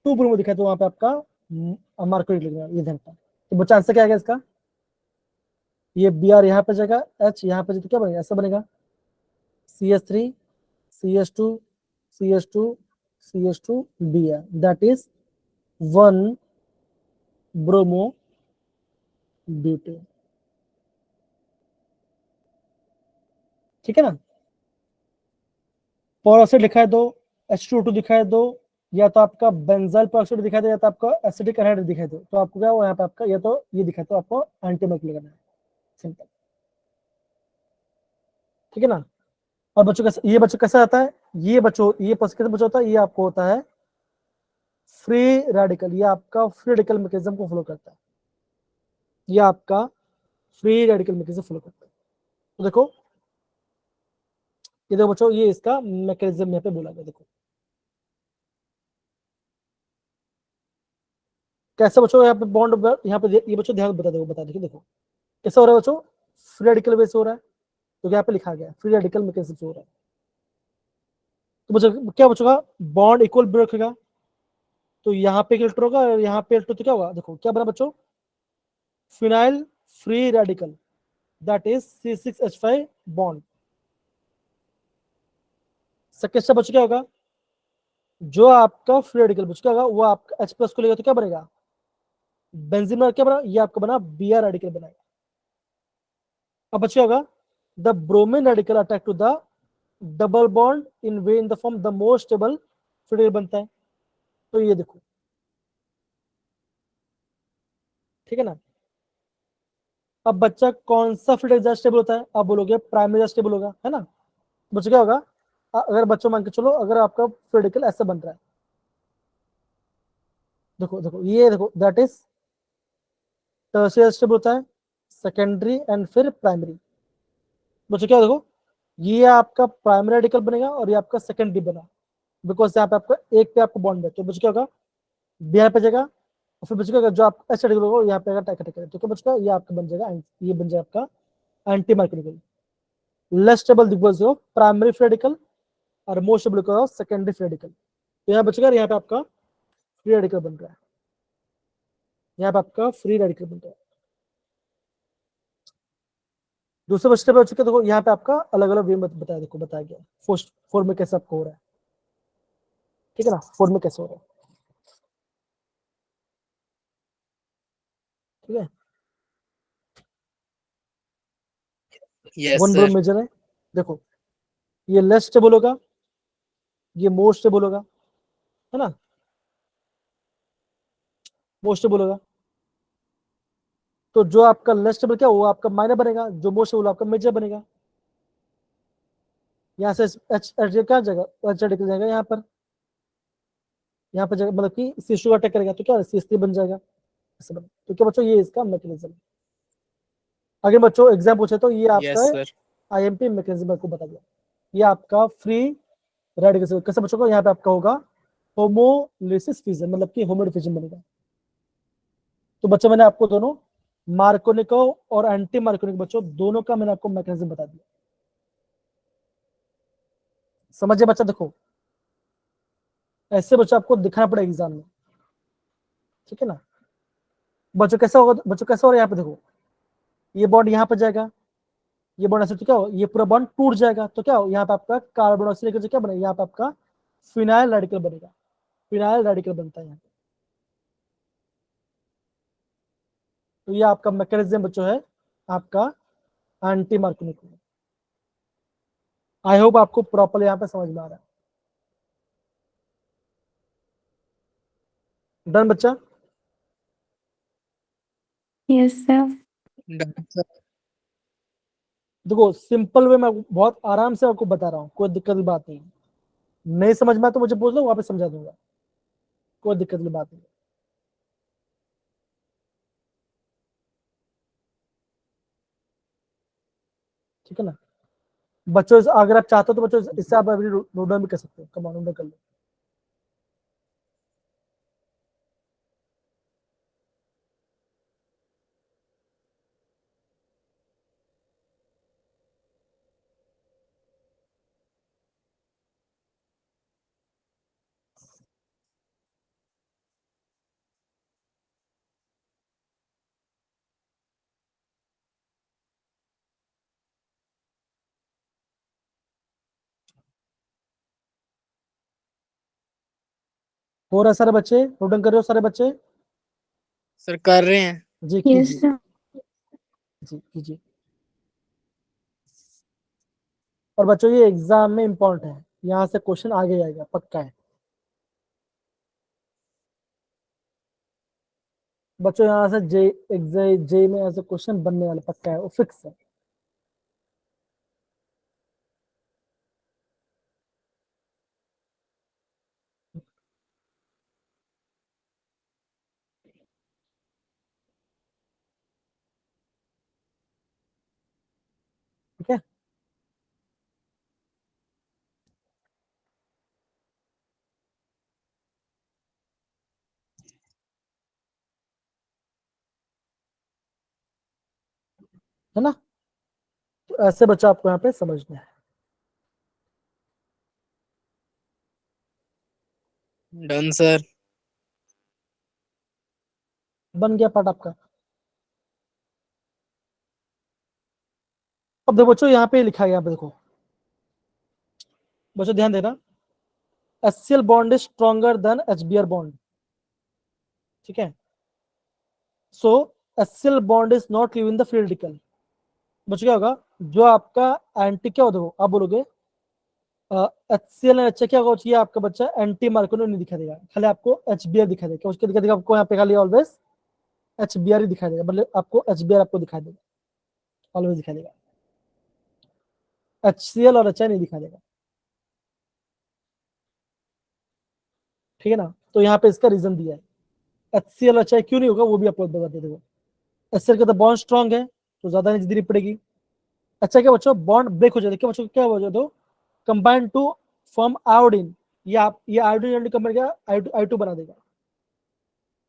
2 ब्रोमो दिखाई तो वहां पे आपका मार्कोनिक लगेगा, ये ध्यान रखना। तो बच्चा आंसर क्या आएगा इसका, ये Br यहाँ पे जाएगा, H यहाँ पे, तो क्या बनेगा, ऐसा बनेगा CH3 CH2 CH2 CH2 Br, that is 1 bromobutane. ठीक है ना, पेरोक्साइड लिखा है दो, H2O2 दिखाई दो, या तो आपका बेंजाइल पेरोक्साइड दिखाई दे, या तो आपका एसिडिक एनहाइड्राइड दिखाई दे, तो आपको क्या हुआ यहाँ पे आपका, या तो ये दिखाई, तो आपको एंटीमार्क लगाना है। सिंपल, ठीक है ना। और बच्चों कैसे, ये बच्चों कैसा आता है, ये बच्चों, ये कैसे बच्चों होता है, ये आपको होता है फ्री रेडिकल, ये आपका फ्री रेडिकल मैकेनिज्म को फॉलो करता है, ये आपका फ्री रेडिकल मैकेनिज्म फॉलो करता है। तो देखो, ये देखो बच्चों, ये इसका मैकेनिज्म यहाँ पे बोला गया, देखो कैसे बच्चों, यहाँ पे बॉन्ड, यहाँ पे ये बच्चों ध्यान बता देखिए, देखो कैसा हो रहा है बच्चों, फ्री रेडिकल बेस हो रहा है, तो यहाँ पे लिखा गया फ्री रेडिकल मैकेनिज्म हो रहा है। तो बच्चों क्या बच्चों का बॉन्ड इक्वल ब्रेक होगा, तो यहाँ पे इलेक्ट्रॉन होगा और यहाँ पे इलेक्ट्रॉन, तो क्या होगा, देखो क्या बना बच्चों, phenyl free radical, that is C6H5 bond. Second step बच्चों क्या होगा, जो आपका फ्री रेडिकल बच्चों क्या होगा, वो आपका H+ को लेगा तो क्या बनेगा, बेंजीन में क्या बना, ये आपका बना Br रेडिकल बनाएगा। अब बच्चों क्या होगा, the bromine radical attack to the double bond in way in the form the most stable free radical बनता है। तो ये देखो, ठीक है ना। अब बच्चा कौन सा फ्री रेडिकल स्टेबल होता है, आप बोलोगे प्राइमरी स्टेबल होगा, है ना। बच्चों क्या होगा, अगर बच्चों मान के चलो, अगर आपका फ्री रेडिकल ऐसा बन रहा है, देखो देखो ये देखो, दैट इज टर्शियरी स्टेबल होता है, सेकेंडरी एंड फिर प्राइमरी। बच्चों क्या देखो, ये आपका प्राइमरी रेडिकल बनेगा और ये आपका सेकेंडरी बना, बिकॉज यहाँ पे आपका एक पे आपको बॉन्ड है, तो बच्चों क्या होगा, Br पे जाएगा, और फिर बच्चों क्या, जो आप एच रेडिकल होगा यहाँ पे अटैक करेगा, तो क्या बच्चों ये आपका बन जाएगा, ये बन जाएगा आपका एंटी मार्केटिकल, less stable because of primary free radical और most stable because of secondary free radical. तो यहाँ बच्चों यहाँ पे आपका फ्री रेडिकल बन रहा है, यहाँ पे आपका फ्री रेडिकल बन रहा है। दूसरे स्टेप पे चुके, देखो यहाँ पे आपका अलग अलग वे में बताया, देखो बताया गया फोर में कैसे आपको हो रहा है, ठीक है ना, फोर में कैसे हो रहा है, ठीक है। Yes one bro sir. Major है, देखो ये लेस स्टेबल होगा, ये मोर स्टेबल होगा, है ना, मोर स्टेबल होगा। तो जो आपका लेस स्टेबल क्या, वो आपका माइनर बनेगा, जो मोर स्टेबल आपका मेजर बनेगा। यहाँ से एच क्या जाएगा, एच रेडिकल जाएगा यहाँ पर जाएगा, मतलब कि C2 अटैक करेगा तो क्या C3 बन जाएगा, ऐसे बन। तो क्या बच्चों, ये इसका मैकेनिज्म। आगे बच्चों एग्जाम पूछे तो ये आपका यस सर। IMP मैकेनिज्म को बता दिया। ये आपका फ्री रेडिकल कैसे बच्चों को, यहाँ पे आपका होगा होमोलिसिस फिजन, मतलब कि होमोड फिजन बनेगा। तो बच्चों मैंने आपको दोनों मार्कोनिको और एंटी मार्कोनिको बच्चों दोनों का मैंने आपको मैकेनिज्म बता दिया, समझिए बच्चा। देखो ऐसे बच्चों आपको दिखाना पड़ेगा एग्जाम में, ठीक है ना। बच्चों कैसा होगा, बच्चों कैसा हो रहा है, यहाँ पे देखो ये बॉन्ड यहाँ पे जाएगा, ये बॉन्ड ऐसे, तो क्या हो, ये पूरा बॉन्ड टूट जाएगा, तो क्या हो, यहाँ पे आपका कार्बन ऑक्सीजन क्या बनेगा, यहाँ पे आपका फिनाइल रेडिकल बनेगा, फिनाइल रेडिकल बनता है यहाँ पे। तो ये आपका मैकेनिज्म बच्चों है आपका एंटी मार्कोनिको। आई होप आपको प्रॉपर यहाँ पे समझ में आ रहा है। डन बच्चा। Yes, sir. Done sir. देखो सिंपल वे में बहुत आराम से आपको बता रहा हूँ, कोई दिक्कत की बात नहीं, नहीं समझ में तो मुझे पूछ लो, वापस समझा दूंगा, कोई दिक्कत की बात नहीं, ठीक है ना। बच्चों अगर आप चाहते हो तो बच्चों इससे आप अभी नोट डाउन भी कर सकते हो, कमांड नोट डाउन कर लो। हो रहा है सारे बच्चे, नोट डाउन कर रहे हो सारे बच्चे, सर कर रहे हैं। जी Yes, कीजिए, sir. जी कीजिए। और बच्चों ये एग्जाम में इंपॉर्टेंट है, यहाँ से क्वेश्चन आगे आएगा पक्का है। बच्चों यहाँ से जे में ऐसे क्वेश्चन बनने वाला पक्का है, वो फिक्स है। ठीक है, है ना? तो ऐसे बच्चा आपको यहाँ पे समझना है। Done sir. बन गया पार्ट आपका। अब देखो बच्चों यहाँ पे लिखा गया, यहाँ पे देखो बच्चों ध्यान देना, HCl bond is stronger than HBr bond. ठीक है, सो HCl bond is not leaving the free radical. बच्चों क्या होगा, जो आपका एंटी क्या होगा, आप बोलोगे HCl अच्छा क्या होगा चाहिए आपका बच्चा, एंटी मार्कोनो नहीं दिखा देगा, खाली आपको HBr दिखा देगा। उसके दिखा देगा आपको यहाँ पे खाली ऑलवेज HBr ही दिखाई देगा, मतलब आपको HBr आपको दिखाई देगा, ऑलवेज दिखाई देगा, HCl और HI नहीं दिखा देगा। ठीक है ना? तो यहाँ पे इसका रीजन दिया है। HCl HI क्यों नहीं होगा वो भी आपको बता दे देगा। HCl का तो बॉन्ड स्ट्रॉन्ग है तो ज्यादा एनर्जी देनी पड़ेगी। अच्छा क्या बच्चों, बॉन्ड ब्रेक हो जाता है, क्या बच्चों क्या हो जाता है, कंबाइन टू फॉर्म आयोडीन, ये आयोडीन कंबाइन क्या I2 बना देगा।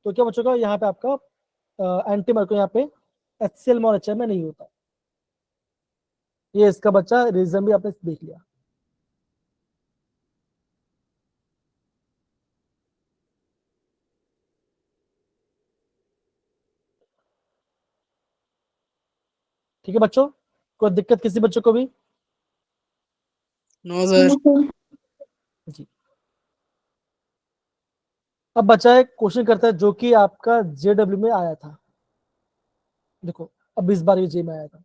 तो क्या बच्चों का यहाँ पे आपका एंटी मार्को यहाँ पे HCl और HI में नहीं होता। ये इसका बच्चा रीजन भी आपने देख लिया। ठीक है बच्चों, कोई दिक्कत किसी बच्चों को भी? No sir. जी। अब बच्चा एक क्वेश्चन करता है जो कि आपका JW में आया था। देखो अब इस बार ये जे में आया था,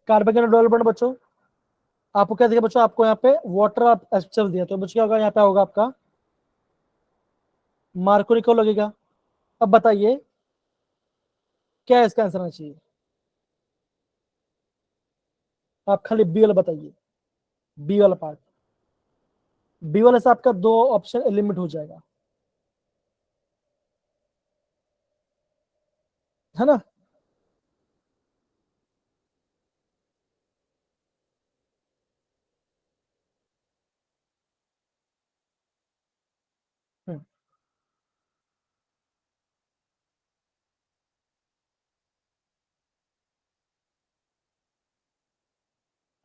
कार्बन डेवलपमेंट बच्चों, आपको क्या दिया बच्चों, आपको यहाँ पे वाटर एस्टर दिया, तो बच्चों क्या होगा, यहाँ पे होगा आपका मार्को निको लगेगा। अब बताइए क्या इसका आंसर आना चाहिए, आप खाली बी वाला बताइए, बी वाला पार्ट। बी वाले से आपका दो ऑप्शन एलिमिट हो जाएगा, है ना? हम्म,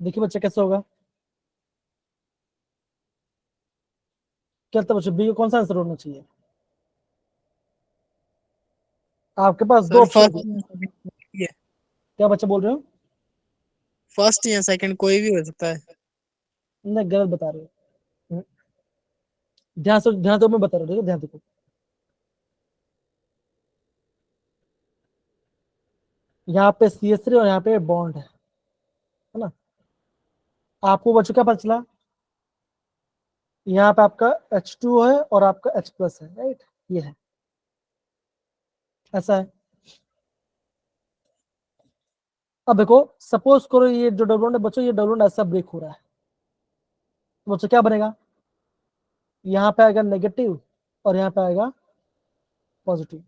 देखिए बच्चे कैसे होगा, क्या लगता है बच्चों बी का कौन सा आंसर होना चाहिए? आपके पास दो सर ऑप्शन है, फर्स्ट क्या बच्चा बोल रहे हो? फर्स्ट या सेकंड कोई भी हो सकता है। नहीं गलत बता रहे हो। ध्यान तो मैं बता रहा हूँ, ठीक है, ध्यान देखो, यहाँ पे CH3 और यहाँ पे बॉन्ड है ना? आपको बच्चों क्या पता चला, यहाँ पे आपका H2 है और आपका H प्लस है, राइट, ये है, ऐसा है। अब देखो सपोज करो ये जो डबल बॉन्ड है बच्चों, ये डबल बॉन्ड ऐसा ब्रेक हो रहा है, तो बच्चों क्या बनेगा, यहाँ पे आएगा नेगेटिव और यहाँ पे आएगा पॉजिटिव,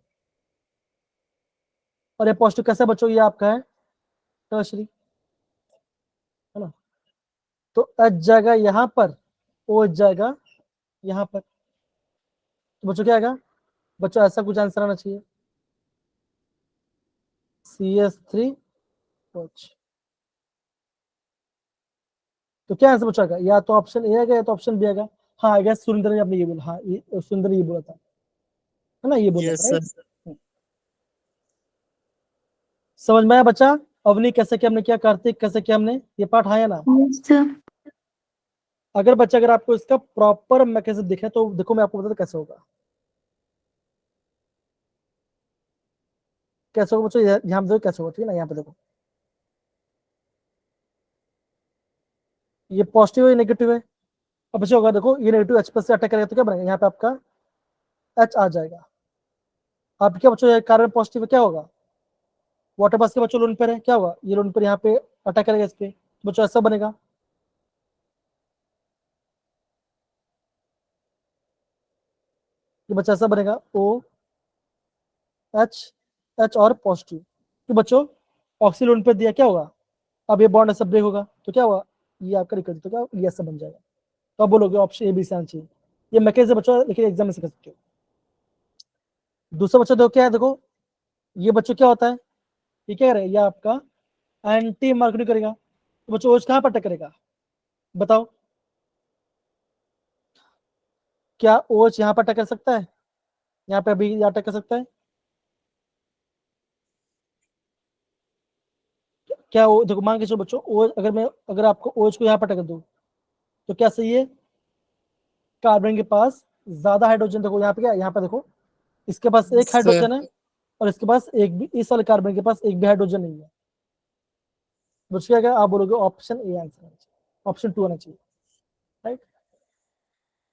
और ये पॉजिटिव कैसे बच्चों, ये आपका है टर्शरी, है ना? तो H जाएगा यहाँ पर, O जाएगा यहाँ पर, तो बच्चों क्या आएगा, बच्चों ऐसा कुछ आंसर आना चाहिए, CH3 OH। तो क्या आंसर बच्चों आएगा, या तो ऑप्शन ए आएगा या तो ऑप्शन बी आएगा। हाँ आई गेस सुरेंद्र ने आपने ये बोला, हाँ ये सुरेंद्र ने ये बोला था, है ना, ये बोला था, यस राइट? सर। समझ में आया बच्चा? अवनी कैसे किया हमने, क्या कार्तिक कैसे किया हमने, ये पार्ट आया ना? Yes, sir. अगर बच्चा अगर आपको इसका प्रॉपर मैकेनिज्म दिखे तो देखो मैं आपको बताता कैसे होगा, कैसे होगा बच्चों, यहाँ पे देखो कैसे होगा, ठीक है ना? यहाँ पे देखो ये पॉजिटिव है नेगेटिव है, अब बच्चों होगा देखो ये नेगेटिव H प्लस से अटैक करेगा तो क्या बनेगा, यहाँ पे आपका H आ जाएगा, आप क्या बच्चों, कार्बन पॉजिटिव क्या होगा, वाटर पास के बच्चों लोन पर है, क्या होगा, ये लोन पर यहाँ पे अटैक करेगा इस पे, बच्चों ऐसा बनेगा। ये बच्चा ऐसा बनेगा ओ एच और पॉजिटिव। तो बच्चों ऑक्सीजन लोन पे दिया, क्या होगा, अब ये बॉन्ड ऐसा ब्रेक होगा तो क्या होगा, ये आपका निकल, तो क्या ये ऐसा बन जाएगा। तो आप बोलोगे ऑप्शन ए बी से आना चाहिए। ये मैकेनिज्म बच्चों लेकिन एग्जाम में सीख सकते हो। दूसरा बच्चा देखो क्या है, देखो ये बच्चों क्या होता है, ये क्या करेगा, ये आपका एंटी मार्केटिंग करेगा। तो बच्चों ओज कहाँ पर अटैक करेगा, बताओ, क्या ओच यहाँ पर अटैक कर सकता है, यहाँ पे अभी अटैक कर सकता है, क्या वो देखो मान के चलो बच्चों, ओज अगर आपको ओज को यहाँ पर अटैक दूं तो क्या सही है, कार्बन के पास ज्यादा हाइड्रोजन, देखो यहाँ पे क्या, यहाँ पे देखो इसके पास एक सर हाइड्रोजन है और इसके पास एक भी, इस वाले कार्बन के पास एक भी हाइड्रोजन नहीं है। बच्चों क्या, आप बोलोगे ऑप्शन ए आंसर, ऑप्शन 2 आना चाहिए, राइट।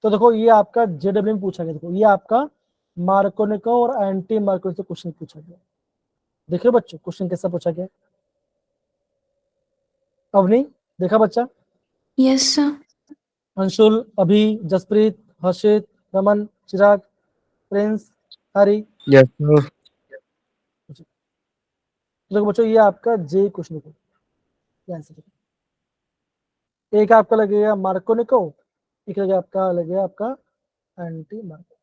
तो देखो ये आपका जेडब्ल्यू में पूछा गया, देखो ये आपका मार्कोनिको और एंटी मार्कोनिको से क्वेश्चन पूछा गया। देख रहे हो बच्चों क्वेश्चन कैसा पूछा गया, अवनी देखा बच्चा, Yes, sir. अंशुल, अभी, जसप्रीत, हर्षित, रमन, चिराग, प्रिंस, हरी। Yes, sir. तो देखो बच्चों ये आपका जे क्वेश्चन को आंसर, एक आपका लगेगा मार्कोनिको, एक लगेगा आपका, लगेगा आपका एंटी मार्को।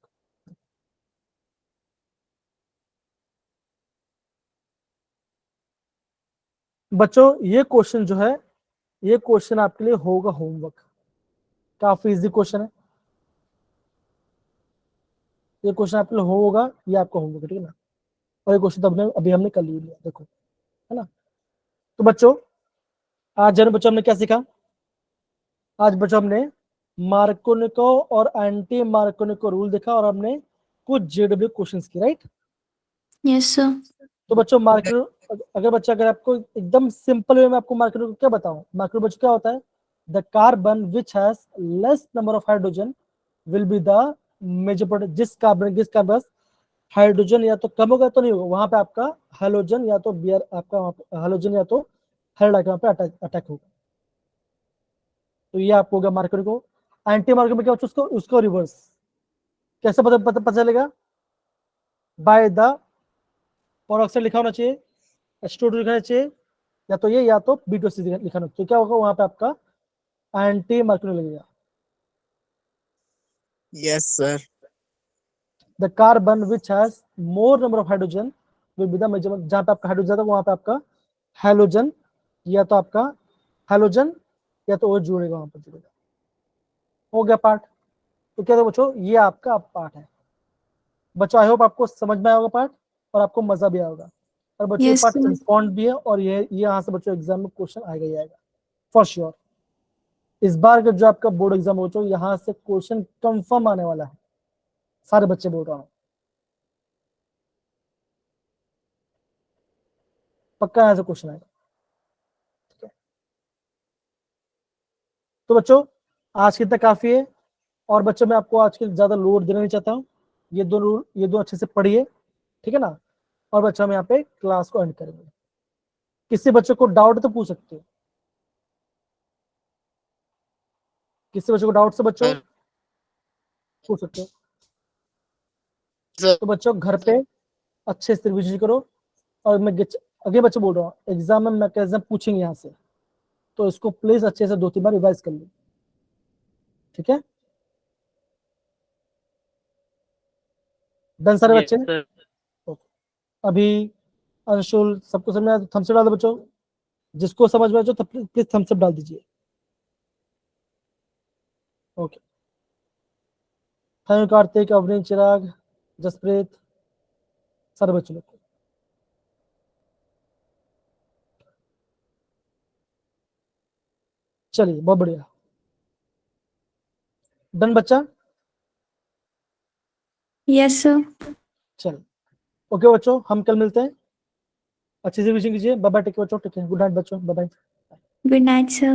बच्चों ये क्वेश्चन जो है, ये क्वेश्चन आपके लिए होगा होमवर्क, काफी इजी क्वेश्चन है, ये क्वेश्चन आपके लिए होगा, ये आपका होमवर्क है, ठीक है ना। और ये क्वेश्चन तो अभी हमने कर लिया, देखो है ना। तो बच्चों आज जन बच्चों हमने क्या सीखा, आज बच्चों हमने मार्कोनिको और एंटी मार्कोनिको रूल देखा और हमने कुछ जेडब्ल्यू क्वेश्चंस की, राइट। Yes, sir. तो बच्चों मार्को, अगर आपको एकदम सिंपल वे में आपको मार्कोनिको क्या बताऊं, मार्कोनिको बच्चों क्या होता है, the carbon which has less number of hydrogen will be the major product, जिस कार्बन हाइड्रोजन या तो कम होगा तो नहीं होगा, वहां पे आपका हेलोजन या तो बियर आपका, वहां पे हेलोजन या तो हेलोडाइड वहां पे अटैक होगा। तो ये आपको होगा मार्कोनिको। एंटी मार्कोनिको क्या होता है, उसको उसको रिवर्स कैसे पता चलेगा, बाय द परऑक्साइड लिखा होना चाहिए, H2O लिखना चाहिए, या तो ये या तो B2C लिखा होना, तो क्या होगा वहां पे आपका एंटी मार्कोनिको लगेगा। Yes sir. The carbon which has more number of hydrogen will be the major, जहां पे आपका हाइड्रोजन है वहां पे आपका हेलोजन या तो आपका हेलोजन या तो ओ जुड़ेगा, वहां पर जुड़ेगा। हो गया पार्ट। तो क्या था बच्चों, ये आपका पार्ट है बच्चों, आई होप आपको समझ में आया होगा पार्ट और आपको मजा भी आएगा। और बच्चों ये Yes, पार्ट sir. इम्पॉर्टेंट भी है और ये यहाँ से बच्चों एग्जाम में क्वेश्चन आएगा ही आएगा फॉर श्योर। इस बार का जो आपका बोर्ड एग्जाम हो, यहाँ से क्वेश्चन कंफर्म आने वाला है, सारे बच्चे बोल रहा हूँ, पक्का यहाँ से क्वेश्चन आएगा, ठीक है। तो बच्चों आज की तक काफी है और बच्चों मैं आपको आज के ज्यादा लोड देना नहीं चाहता हूँ, ये दो अच्छे से पढ़िए, ठीक है ना। और बच्चों हम यहाँ पे क्लास को एंड करेंगे, किसी बच्चे को डाउट तो पूछ सकते हो, किसी बच्चे को डाउट से बच्चों पूछ सकते हो। तो बच्चों घर पे अच्छे से रिविजन करो और मैं अगले बच्चे बोल रहा हूँ एग्जाम में मैकेनिज्म पूछेंगे यहाँ से, तो इसको प्लीज अच्छे से 2-3 बार रिवाइज कर लो, ठीक है। डन सारे यस बच्चे, सर। अभी अंशुल सबको समझ में आया तो थम्स अप डाल दो बच्चों, जिसको समझ में आया तो प्लीज थम्स अप डाल दीजिए। Okay, thank you Karthik, Avni, Chirag, Jaspreet, सारे बच्चों लोग को। चलिए बहुत बढ़िया, डन बच्चा, Yes, sir. चलिए ओके बच्चों, हम कल मिलते हैं, अच्छे से रिविजन कीजिए, बाय बाय, टेक केयर बच्चों, टेक केयर, गुड नाइट बच्चों, bye bye. Good night, sir.